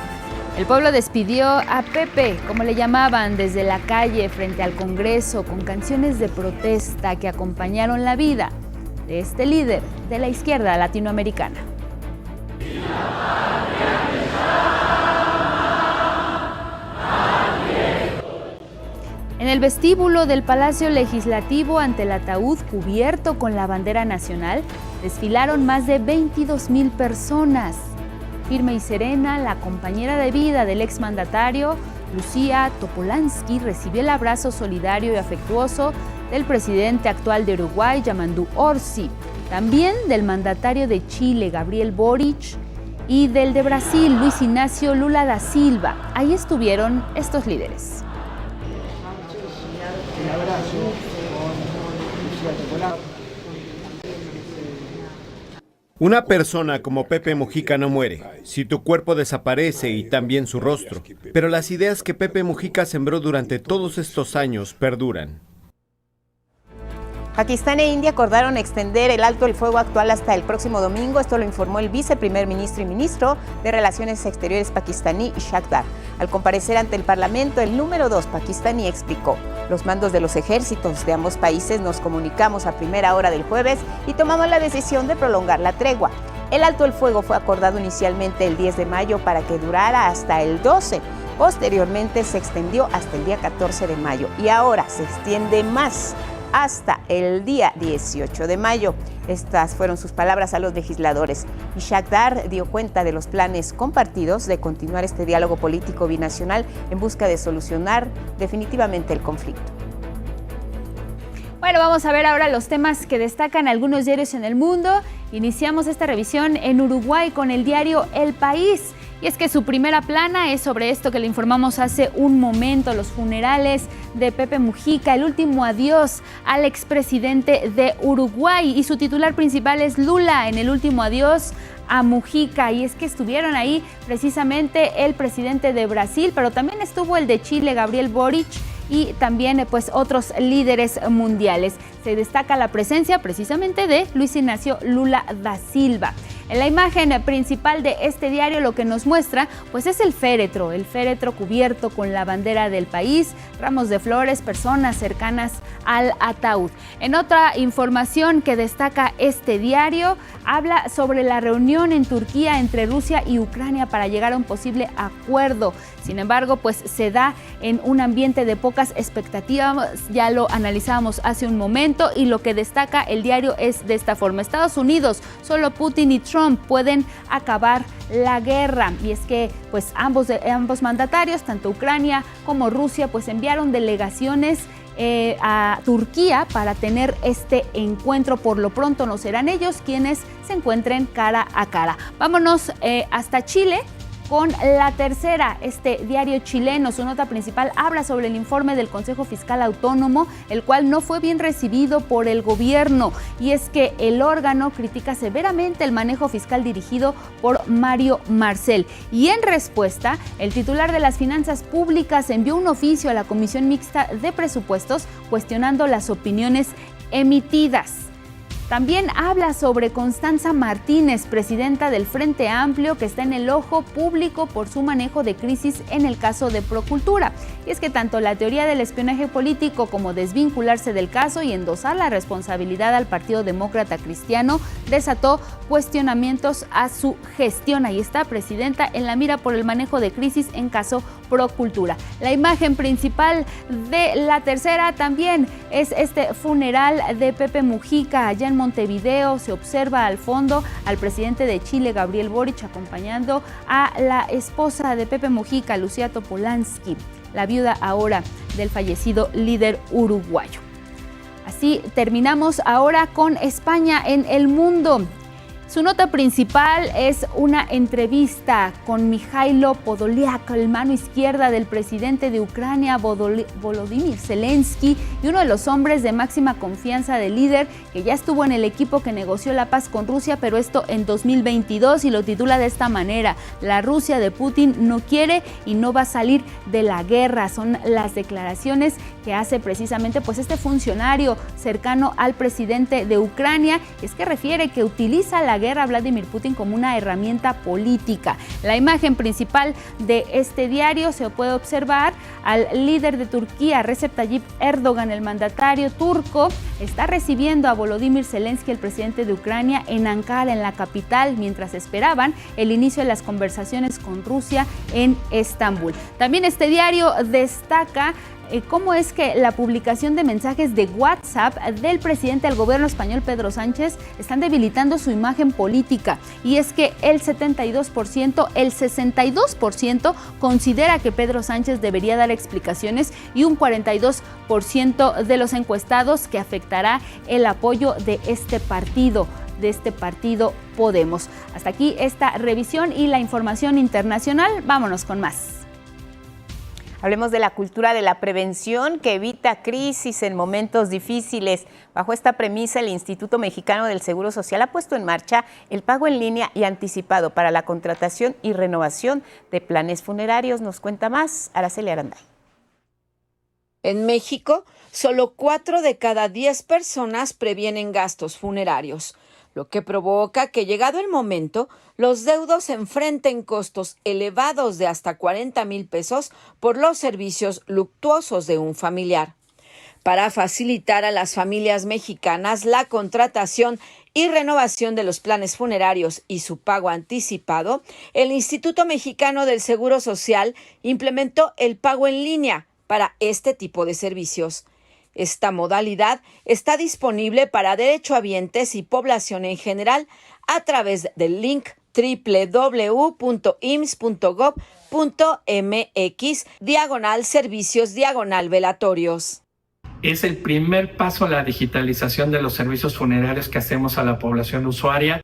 S3: El pueblo despidió a Pepe, como le llamaban, desde la calle frente al Congreso con canciones de protesta que acompañaron la vida de este líder de la izquierda latinoamericana. En el vestíbulo del Palacio Legislativo, ante el ataúd cubierto con la bandera nacional, desfilaron más de 22,000 personas. Firme y serena, la compañera de vida del exmandatario, Lucía Topolansky, recibió el abrazo solidario y afectuoso del presidente actual de Uruguay, Yamandu Orsi, también del mandatario de Chile, Gabriel Boric, y del de Brasil, Luis Ignacio Lula da Silva. Ahí estuvieron estos líderes.
S7: Una persona como Pepe Mujica no muere, si tu cuerpo desaparece y también su rostro, pero las ideas que Pepe Mujica sembró durante todos estos años perduran.
S2: Pakistán e India acordaron extender el alto el fuego actual hasta el próximo domingo. Esto lo informó el viceprimer ministro y ministro de Relaciones Exteriores pakistaní, Ishaq Dar. Al comparecer ante el Parlamento, el número 2 pakistaní explicó: los mandos de los ejércitos de ambos países nos comunicamos a primera hora del jueves y tomamos la decisión de prolongar la tregua. El alto el fuego fue acordado inicialmente el 10 de mayo para que durara hasta el 12. Posteriormente se extendió hasta el día 14 de mayo y ahora se extiende más, hasta el día 18 de mayo. Estas fueron sus palabras a los legisladores. Ishaq Dar dio cuenta de los planes compartidos de continuar este diálogo político binacional en busca de solucionar definitivamente el conflicto.
S3: Bueno, vamos a ver ahora los temas que destacan algunos diarios en el mundo. Iniciamos esta revisión en Uruguay con el diario El País. Y es que su primera plana es sobre esto que le informamos hace un momento, los funerales de Pepe Mujica, el último adiós al expresidente de Uruguay, y su titular principal es Lula en el último adiós a Mujica. Y es que estuvieron ahí precisamente el presidente de Brasil, pero también estuvo el de Chile, Gabriel Boric, y también pues otros líderes mundiales. Se destaca la presencia precisamente de Luis Ignacio Lula da Silva. En la imagen principal de este diario lo que nos muestra pues es el féretro cubierto con la bandera del país, ramos de flores, personas cercanas al ataúd. En otra información que destaca este diario, habla sobre la reunión en Turquía entre Rusia y Ucrania para llegar a un posible acuerdo. Sin embargo, pues se da en un ambiente de pocas expectativas, ya lo analizábamos hace un momento, y lo que destaca el diario es de esta forma: Estados Unidos, solo Putin y Trump pueden acabar la guerra. Y es que pues ambos mandatarios, tanto Ucrania como Rusia, pues enviaron delegaciones a Turquía para tener este encuentro. Por lo pronto no serán ellos quienes se encuentren cara a cara. Vámonos hasta Chile con La Tercera. Este diario chileno, su nota principal habla sobre el informe del Consejo Fiscal Autónomo, el cual no fue bien recibido por el gobierno, y es que el órgano critica severamente el manejo fiscal dirigido por Mario Marcel, y en respuesta el titular de las Finanzas Públicas envió un oficio a la Comisión Mixta de Presupuestos cuestionando las opiniones emitidas. También habla sobre Constanza Martínez, presidenta del Frente Amplio, que está en el ojo público por su manejo de crisis en el caso de Procultura. Y es que tanto la teoría del espionaje político como desvincularse del caso y endosar la responsabilidad al Partido Demócrata Cristiano desató cuestionamientos a su gestión. Ahí está, presidenta en la mira por el manejo de crisis en caso Procultura. La imagen principal de La Tercera también es este funeral de Pepe Mujica allá en Montevideo. Se observa al fondo al presidente de Chile, Gabriel Boric, acompañando a la esposa de Pepe Mujica, Lucía Topolansky, la viuda ahora del fallecido líder uruguayo. Así terminamos ahora con España en el mundo. Su nota principal es una entrevista con Mijailo Podolyak, el mano izquierda del presidente de Ucrania, Volodymyr Zelensky, y uno de los hombres de máxima confianza del líder, que ya estuvo en el equipo que negoció la paz con Rusia, pero esto en 2022, y lo titula de esta manera: la Rusia de Putin no quiere y no va a salir de la guerra. Son las declaraciones que hace precisamente pues este funcionario cercano al presidente de Ucrania. Es que refiere que utiliza la guerra Vladimir Putin como una herramienta política. La imagen principal de este diario se puede observar al líder de Turquía, Recep Tayyip Erdogan. El mandatario turco está recibiendo a Volodymyr Zelensky, el presidente de Ucrania, en Ankara, en la capital, mientras esperaban el inicio de las conversaciones con Rusia en Estambul. También este diario destaca cómo es que la publicación de mensajes de WhatsApp del presidente del gobierno español, Pedro Sánchez, están debilitando su imagen política. Y es que el 62% considera que Pedro Sánchez debería dar explicaciones, y un 42% de los encuestados que afectará el apoyo de este partido Podemos. Hasta aquí esta revisión y la información internacional. Vámonos con más.
S2: Hablemos de la cultura de la prevención que evita crisis en momentos difíciles. Bajo esta premisa, el Instituto Mexicano del Seguro Social ha puesto en marcha el pago en línea y anticipado para la contratación y renovación de planes funerarios. Nos cuenta más Araceli Aranday.
S9: En México, solo 4 de cada 10 personas previenen gastos funerarios, lo que provoca que, llegado el momento, los deudos enfrenten costos elevados de hasta 40,000 pesos por los servicios luctuosos de un familiar. Para facilitar a las familias mexicanas la contratación y renovación de los planes funerarios y su pago anticipado, el Instituto Mexicano del Seguro Social implementó el pago en línea para este tipo de servicios. Esta modalidad está disponible para derechohabientes y población en general a través del link www.ims.gov.mx/servicios/velatorios.
S13: Es el primer paso a la digitalización de los servicios funerarios que hacemos a la población usuaria.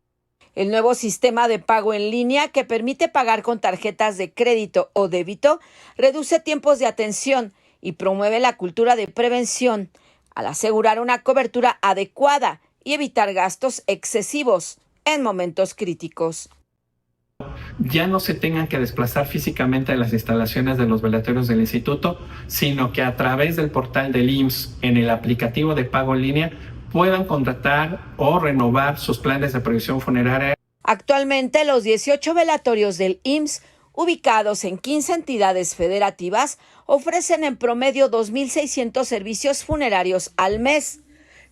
S9: El nuevo sistema de pago en línea, que permite pagar con tarjetas de crédito o débito, reduce tiempos de atención y promueve la cultura de prevención, al asegurar una cobertura adecuada y evitar gastos excesivos en momentos críticos.
S13: Ya no se tengan que desplazar físicamente a las instalaciones de los velatorios del instituto, sino que a través del portal del IMSS, en el aplicativo de pago en línea, puedan contratar o renovar sus planes de previsión funeraria.
S9: Actualmente, los 18 velatorios del IMSS, ubicados en 15 entidades federativas, ofrecen en promedio 2.600 servicios funerarios al mes.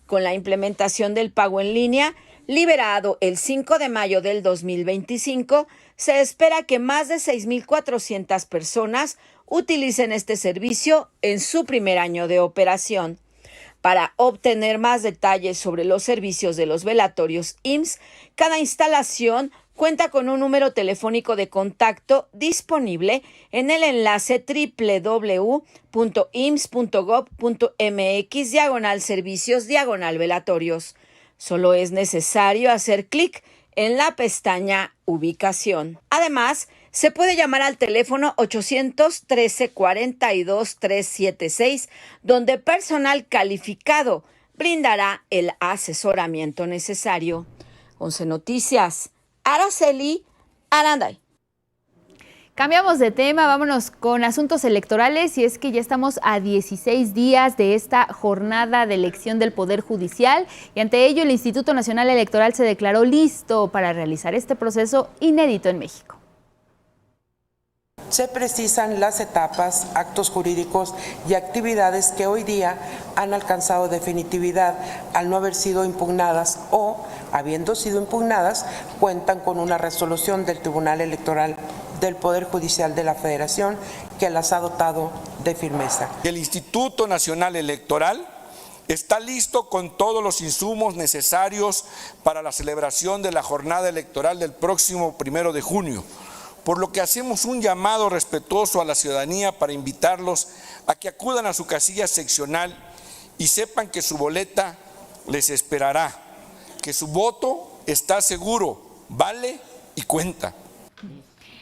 S9: Con la implementación del pago en línea, liberado el 5 de mayo del 2025, se espera que más de 6.400 personas utilicen este servicio en su primer año de operación. Para obtener más detalles sobre los servicios de los velatorios IMSS, cada instalación cuenta con un número telefónico de contacto disponible en el enlace www.ims.gov.mx/servicios/velatorios. Solo es necesario hacer clic en la pestaña Ubicación. Además, se puede llamar al teléfono 813-42-376, donde personal calificado brindará el asesoramiento necesario. 11 Noticias, Araceli Aranday.
S3: Cambiamos de tema, vámonos con asuntos electorales, y es que ya estamos a 16 días de esta jornada de elección del Poder Judicial, y ante ello el Instituto Nacional Electoral se declaró listo para realizar este proceso inédito en México.
S14: Se precisan las etapas, actos jurídicos y actividades que hoy día han alcanzado definitividad al no haber sido impugnadas o, habiendo sido impugnadas, cuentan con una resolución del Tribunal Electoral del Poder Judicial de la Federación que las ha dotado de firmeza.
S15: El Instituto Nacional Electoral está listo con todos los insumos necesarios para la celebración de la jornada electoral del próximo 1 de junio. Por lo que hacemos un llamado respetuoso a la ciudadanía para invitarlos a que acudan a su casilla seccional y sepan que su boleta les esperará, que su voto está seguro, vale y cuenta.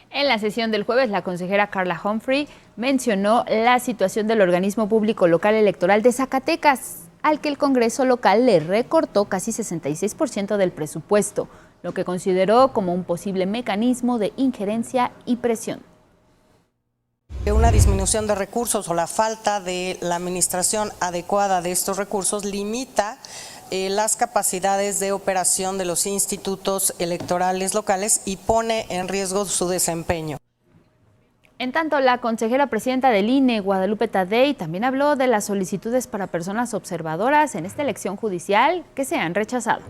S3: En la sesión del jueves, la consejera Carla Humphrey mencionó la situación del organismo público local electoral de Zacatecas, al que el Congreso local le recortó casi 66% del presupuesto, lo que consideró como un posible mecanismo de injerencia y presión.
S16: Una disminución de recursos o la falta de la administración adecuada de estos recursos limita las capacidades de operación de los institutos electorales locales y pone en riesgo su desempeño.
S3: En tanto, la consejera presidenta del INE, Guadalupe Tadei, también habló de las solicitudes para personas observadoras en esta elección judicial que se han rechazado.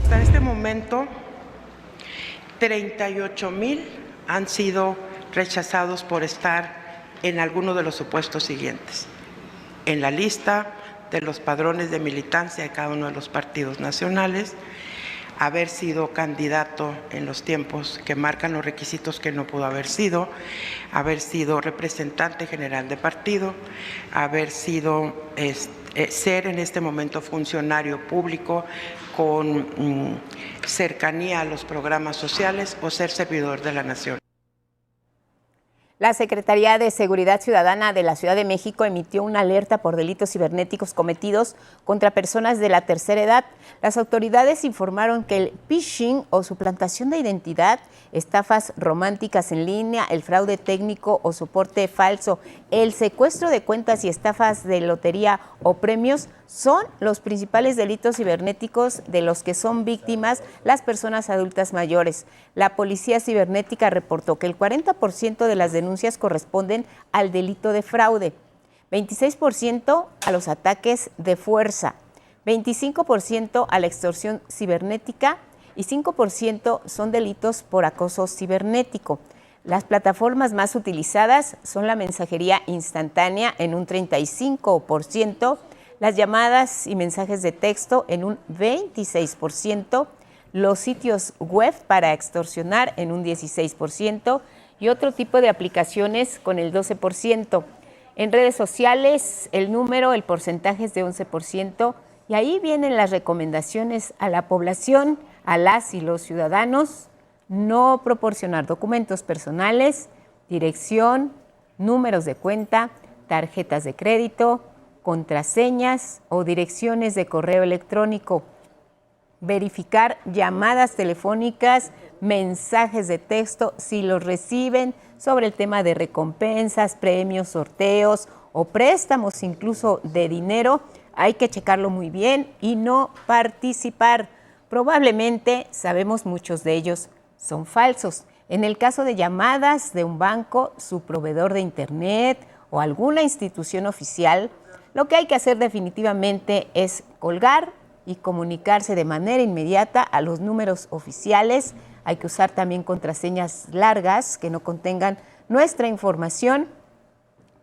S14: Hasta este momento, 38,000 han sido rechazados por estar en alguno de los supuestos siguientes: en la lista de los padrones de militancia de cada uno de los partidos nacionales, haber sido candidato en los tiempos que marcan los requisitos que no pudo haber sido representante general de partido, haber sido ser en este momento funcionario público con cercanía a los programas sociales o ser servidor de la nación.
S2: La Secretaría de Seguridad Ciudadana de la Ciudad de México emitió una alerta por delitos cibernéticos cometidos contra personas de la tercera edad. Las autoridades informaron que el phishing o suplantación de identidad, estafas románticas en línea, el fraude técnico o soporte falso, el secuestro de cuentas y estafas de lotería o premios son los principales delitos cibernéticos de los que son víctimas las personas adultas mayores. La Policía Cibernética reportó que el 40% de las denuncias corresponden al delito de fraude, 26% a los ataques de fuerza, 25% a la extorsión cibernética y 5% son delitos por acoso cibernético. Las plataformas más utilizadas son la mensajería instantánea en un 35%, las llamadas y mensajes de texto en un 26%, los sitios web para extorsionar en un 16% y otro tipo de aplicaciones con el 12%. En redes sociales el porcentaje es de 11% y ahí vienen las recomendaciones a la población, a las y los ciudadanos: no proporcionar documentos personales, dirección, números de cuenta, tarjetas de crédito, contraseñas o direcciones de correo electrónico. Verificar llamadas telefónicas, mensajes de texto si los reciben, sobre el tema de recompensas, premios, sorteos o préstamos incluso de dinero. Hay que checarlo muy bien y no participar. Probablemente, sabemos muchos de ellos, son falsos. En el caso de llamadas de un banco, su proveedor de internet o alguna institución oficial, lo que hay que hacer definitivamente es colgar y comunicarse de manera inmediata a los números oficiales. Hay que usar también contraseñas largas que no contengan nuestra información,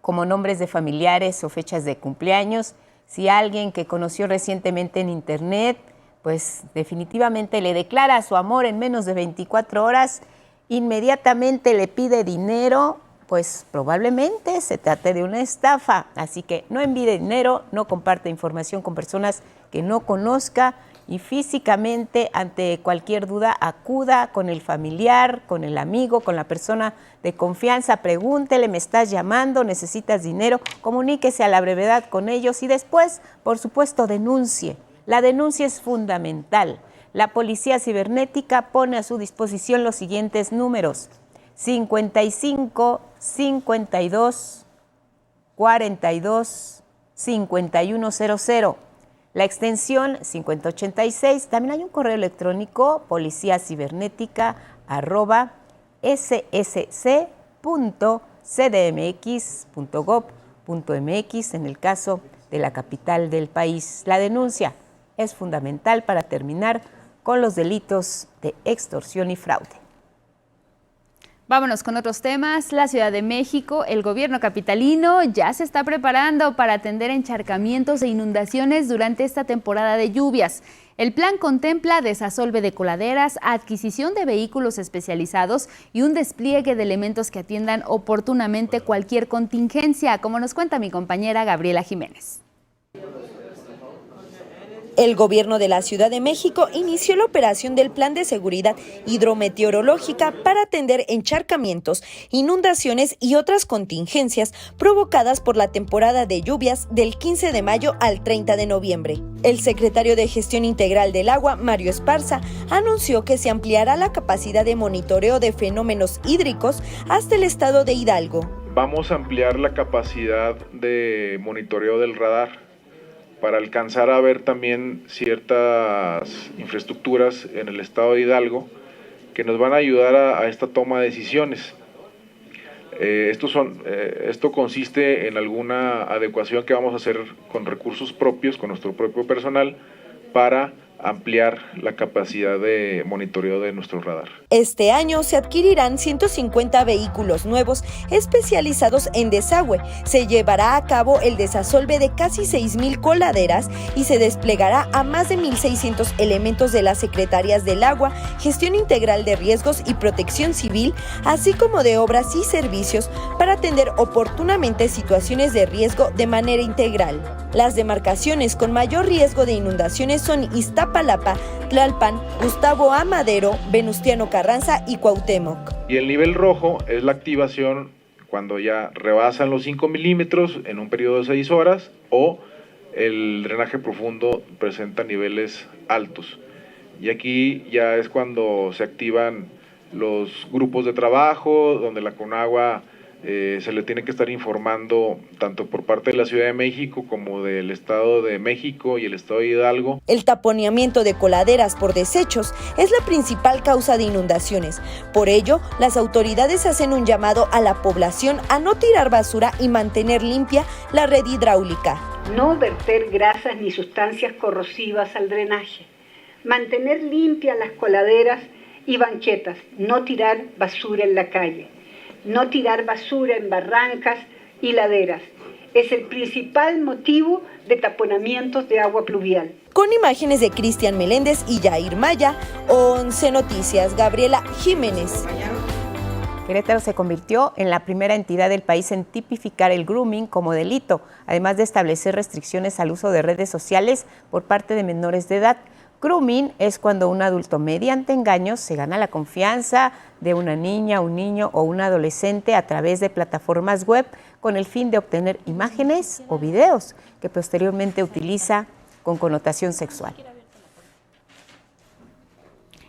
S2: como nombres de familiares o fechas de cumpleaños. Si alguien que conoció recientemente en internet, pues definitivamente le declara su amor en menos de 24 horas, inmediatamente le pide dinero, pues probablemente se trate de una estafa. Así que no envíe dinero, no comparte información con personas que no conozca y físicamente, ante cualquier duda, acuda con el familiar, con el amigo, con la persona de confianza, pregúntele, me estás llamando, necesitas dinero, comuníquese a la brevedad con ellos y después, por supuesto, denuncie. La denuncia es fundamental. La Policía Cibernética pone a su disposición los siguientes números: 55 52 42 5100. La extensión 5086. También hay un correo electrónico, policiacibernética@scs.cdmx.gov.mx en el caso de la capital del país. La denuncia es fundamental para terminar con los delitos de extorsión y fraude.
S3: Vámonos con otros temas. La Ciudad de México, el gobierno capitalino ya se está preparando para atender encharcamientos e inundaciones durante esta temporada de lluvias. El plan contempla desasolve de coladeras, adquisición de vehículos especializados y un despliegue de elementos que atiendan oportunamente cualquier contingencia, como nos cuenta mi compañera Gabriela Jiménez.
S17: El gobierno de la Ciudad de México inició la operación del Plan de Seguridad Hidrometeorológica para atender encharcamientos, inundaciones y otras contingencias provocadas por la temporada de lluvias del 15 de mayo al 30 de noviembre. El secretario de Gestión Integral del Agua, Mario Esparza, anunció que se ampliará la capacidad de monitoreo de fenómenos hídricos hasta el estado de Hidalgo.
S18: Vamos a ampliar la capacidad de monitoreo del radar para alcanzar a ver también ciertas infraestructuras en el estado de Hidalgo que nos van a ayudar a esta toma de decisiones. Esto consiste en alguna adecuación que vamos a hacer con recursos propios, con nuestro propio personal, para ampliar la capacidad de monitoreo de nuestro radar.
S17: Este año se adquirirán 150 vehículos nuevos especializados en desagüe. Se llevará a cabo el desasolve de casi 6,000 coladeras y se desplegará a más de 1,600 elementos de las Secretarías del Agua, Gestión Integral de Riesgos y Protección Civil, así como de obras y servicios para atender oportunamente situaciones de riesgo de manera integral. Las demarcaciones con mayor riesgo de inundaciones son Iztapalapa, Tlalpan, Gustavo A. Madero, Venustiano Carranza y Cuauhtémoc.
S18: Y el nivel rojo es la activación cuando ya rebasan los 5 milímetros en un periodo de 6 horas o el drenaje profundo presenta niveles altos. Y aquí ya es cuando se activan los grupos de trabajo, donde la Conagua se le tiene que estar informando tanto por parte de la Ciudad de México como del Estado de México y el Estado de Hidalgo.
S17: El taponeamiento de coladeras por desechos es la principal causa de inundaciones. Por ello, las autoridades hacen un llamado a la población a no tirar basura y mantener limpia la red hidráulica.
S19: No verter grasas ni sustancias corrosivas al drenaje. Mantener limpias las coladeras y banquetas. No tirar basura en la calle. No tirar basura en barrancas y laderas. Es el principal motivo de taponamientos de agua pluvial.
S17: Con imágenes de Cristian Meléndez y Yair Maya, 11 Noticias, Gabriela Jiménez.
S2: Querétaro se convirtió en la primera entidad del país en tipificar el grooming como delito, además de establecer restricciones al uso de redes sociales por parte de menores de edad. Grooming es cuando un adulto mediante engaños se gana la confianza de una niña, un niño o un adolescente a través de plataformas web con el fin de obtener imágenes o videos que posteriormente utiliza con connotación sexual.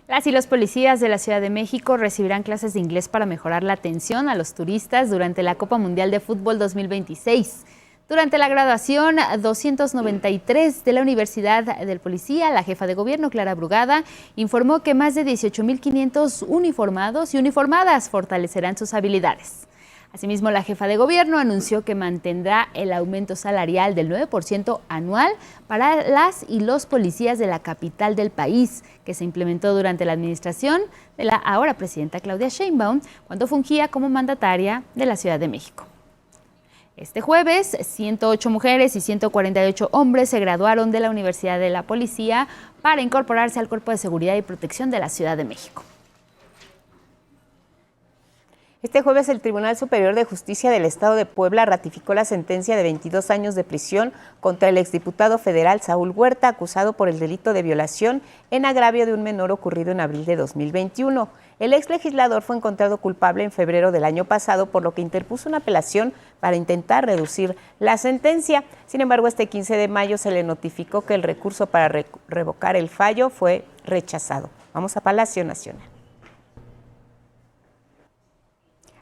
S3: Las y los policías de la Ciudad de México recibirán clases de inglés para mejorar la atención a los turistas durante la Copa Mundial de Fútbol 2026. Durante la graduación 293 de la Universidad del Policía, la jefa de gobierno, Clara Brugada, informó que más de 18.500 uniformados y uniformadas fortalecerán sus habilidades. Asimismo, la jefa de gobierno anunció que mantendrá el aumento salarial del 9% anual para las y los policías de la capital del país, que se implementó durante la administración de la ahora presidenta Claudia Sheinbaum, cuando fungía como mandataria de la Ciudad de México. Este jueves, 108 mujeres y 148 hombres se graduaron de la Universidad de la Policía para incorporarse al Cuerpo de Seguridad y Protección de la Ciudad de México.
S2: Este jueves el Tribunal Superior de Justicia del Estado de Puebla ratificó la sentencia de 22 años de prisión contra el exdiputado federal Saúl Huerta, acusado por el delito de violación en agravio de un menor ocurrido en abril de 2021. El exlegislador fue encontrado culpable en febrero del año pasado, por lo que interpuso una apelación para intentar reducir la sentencia. Sin embargo, este 15 de mayo se le notificó que el recurso para revocar el fallo fue rechazado. Vamos a Palacio Nacional.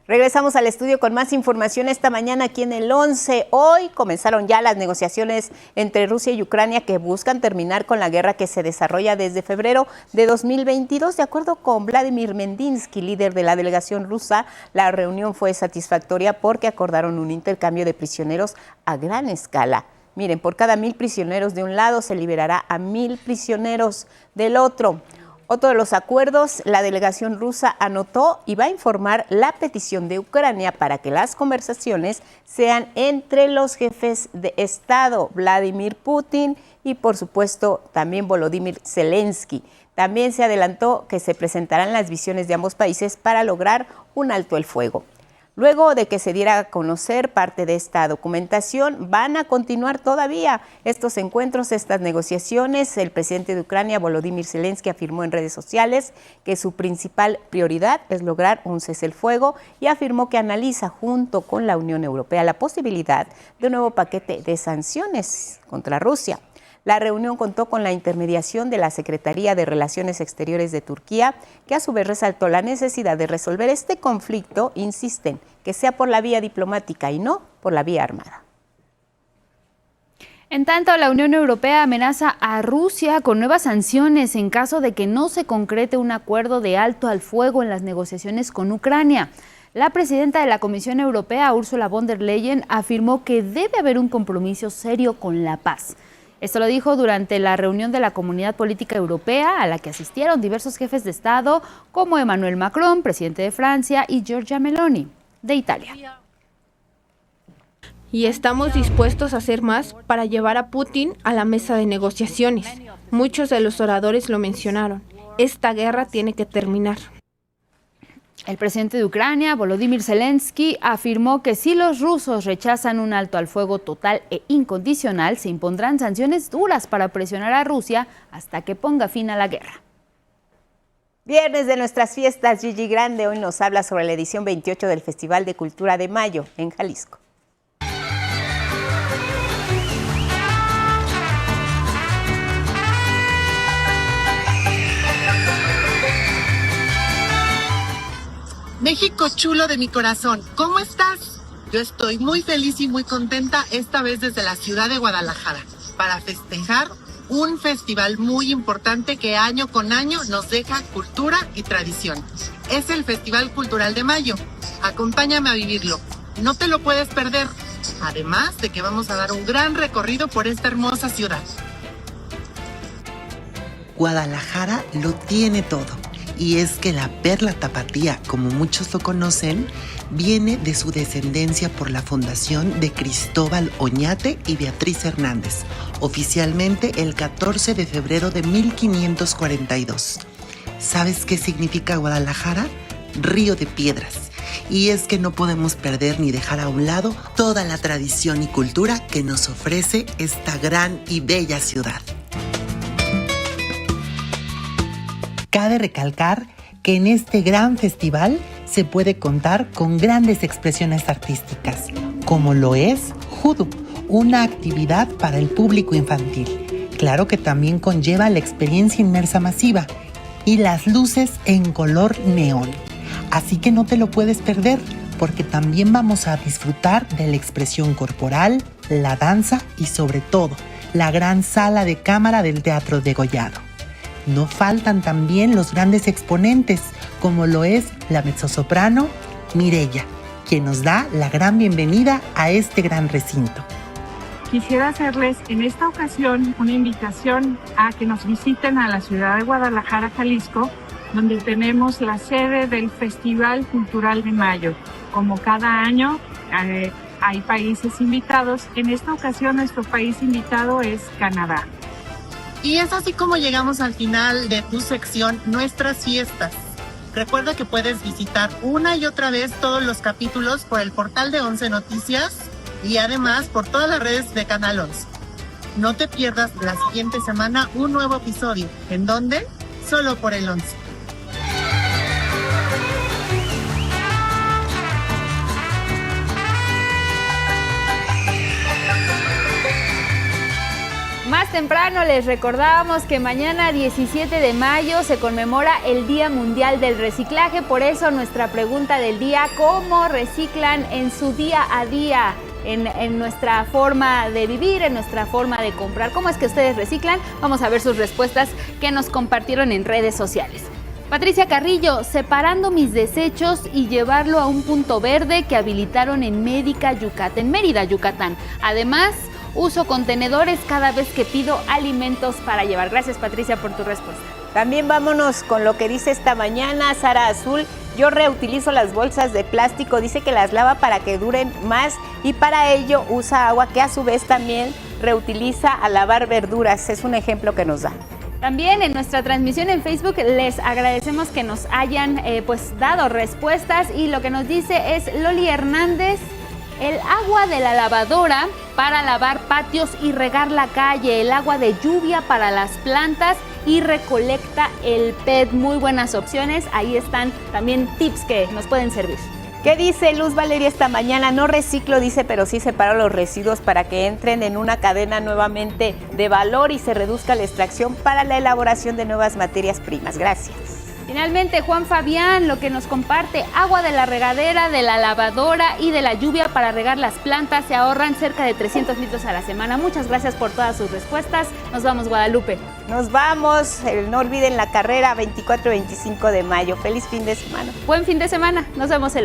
S2: Regresamos al estudio con más información esta mañana aquí en el 11. Hoy comenzaron ya las negociaciones entre Rusia y Ucrania que buscan terminar con la guerra que se desarrolla desde febrero de 2022. De acuerdo con Vladimir Medinsky, líder de la delegación rusa, la reunión fue satisfactoria porque acordaron un intercambio de prisioneros a gran escala. Miren, por cada 1,000 prisioneros de un lado se liberará a 1,000 prisioneros del otro. Otro de los acuerdos, la delegación rusa anotó y va a informar la petición de Ucrania para que las conversaciones sean entre los jefes de Estado, Vladimir Putin y por supuesto también Volodymyr Zelensky. También se adelantó que se presentarán las visiones de ambos países para lograr un alto el fuego. Luego de que se diera a conocer parte de esta documentación, van a continuar todavía estos encuentros, estas negociaciones. El presidente de Ucrania, Volodymyr Zelensky, afirmó en redes sociales que su principal prioridad es lograr un cese el fuego y afirmó que analiza junto con la Unión Europea la posibilidad de un nuevo paquete de sanciones contra Rusia. La reunión contó con la intermediación de la Secretaría de Relaciones Exteriores de Turquía, que a su vez resaltó la necesidad de resolver este conflicto, insisten, que sea por la vía diplomática y no por la vía armada.
S3: En tanto, la Unión Europea amenaza a Rusia con nuevas sanciones en caso de que no se concrete un acuerdo de alto al fuego en las negociaciones con Ucrania. La presidenta de la Comisión Europea, Ursula von der Leyen, afirmó que debe haber un compromiso serio con la paz. Esto lo dijo durante la reunión de la Comunidad Política Europea, a la que asistieron diversos jefes de Estado, como Emmanuel Macron, presidente de Francia, y Giorgia Meloni, de Italia.
S4: Y estamos dispuestos a hacer más para llevar a Putin a la mesa de negociaciones. Muchos de los oradores lo mencionaron. Esta guerra tiene que terminar.
S3: El presidente de Ucrania, Volodymyr Zelensky, afirmó que si los rusos rechazan un alto al fuego total e incondicional, se impondrán sanciones duras para presionar a Rusia hasta que ponga fin a la guerra.
S2: Viernes de nuestras fiestas, Gigi Grande hoy nos habla sobre la edición 28 del Festival de Cultura de Mayo en Jalisco.
S21: México chulo de mi corazón, ¿cómo estás? Yo estoy muy feliz y muy contenta esta vez desde la ciudad de Guadalajara para festejar un festival muy importante que año con año nos deja cultura y tradición. Es el Festival Cultural de Mayo. Acompáñame a vivirlo. No te lo puedes perder. Además de que vamos a dar un gran recorrido por esta hermosa ciudad.
S22: Guadalajara lo tiene todo. Y es que la perla tapatía, como muchos lo conocen, viene de su descendencia por la fundación de Cristóbal Oñate y Beatriz Hernández, oficialmente el 14 de febrero de 1542. ¿Sabes qué significa Guadalajara? Río de piedras. Y es que no podemos perder ni dejar a un lado toda la tradición y cultura que nos ofrece esta gran y bella ciudad. Cabe recalcar que en este gran festival se puede contar con grandes expresiones artísticas, como lo es Judo, una actividad para el público infantil. Claro que también conlleva la experiencia inmersa masiva y las luces en color neón. Así que no te lo puedes perder, porque también vamos a disfrutar de la expresión corporal, la danza y sobre todo, la gran sala de cámara del Teatro Degollado. No faltan también los grandes exponentes, como lo es la mezzosoprano Mireya, quien nos da la gran bienvenida a este gran recinto.
S1: Quisiera hacerles en esta ocasión una invitación a que nos visiten a la ciudad de Guadalajara, Jalisco, donde tenemos la sede del Festival Cultural de Mayo. Como cada año hay países invitados. En esta ocasión nuestro país invitado es Canadá.
S21: Y es así como llegamos al final de tu sección Nuestras Fiestas. Recuerda que puedes visitar una y otra vez todos los capítulos por el portal de 11 Noticias y además por todas las redes de Canal 11. No te pierdas la siguiente semana un nuevo episodio. ¿En dónde? Solo por el 11.
S3: Más temprano les recordábamos que mañana 17 de mayo se conmemora el Día Mundial del Reciclaje. Por eso nuestra pregunta del día: ¿cómo reciclan en su día a día? En nuestra forma de vivir, en nuestra forma de comprar. ¿Cómo es que ustedes reciclan? Vamos a ver sus respuestas que nos compartieron en redes sociales. Patricia Carrillo: separando mis desechos y llevarlo a un punto verde que habilitaron en Mérida, Yucatán. Además, uso contenedores cada vez que pido alimentos para llevar. Gracias, Patricia, por tu respuesta.
S2: También vámonos con lo que dice esta mañana Sara Azul. Yo reutilizo las bolsas de plástico, dice que las lava para que duren más y para ello usa agua que a su vez también reutiliza al lavar verduras. Es un ejemplo que nos da.
S3: También en nuestra transmisión en Facebook les agradecemos que nos hayan dado respuestas, y lo que nos dice es Loli Hernández: el agua de la lavadora para lavar patios y regar la calle, el agua de lluvia para las plantas y recolecta el PET. Muy buenas opciones, ahí están también tips que nos pueden servir.
S2: ¿Qué dice Luz Valeria esta mañana? No reciclo, dice, pero sí separo los residuos para que entren en una cadena nuevamente de valor y se reduzca la extracción para la elaboración de nuevas materias primas. Gracias.
S3: Finalmente, Juan Fabián lo que nos comparte: agua de la regadera, de la lavadora y de la lluvia para regar las plantas. Se ahorran cerca de 300 litros a la semana. Muchas gracias por todas sus respuestas. Nos vamos, Guadalupe.
S2: Nos vamos. No olviden la carrera 24 y 25 de mayo. Feliz fin de semana.
S3: Buen fin de semana. Nos vemos el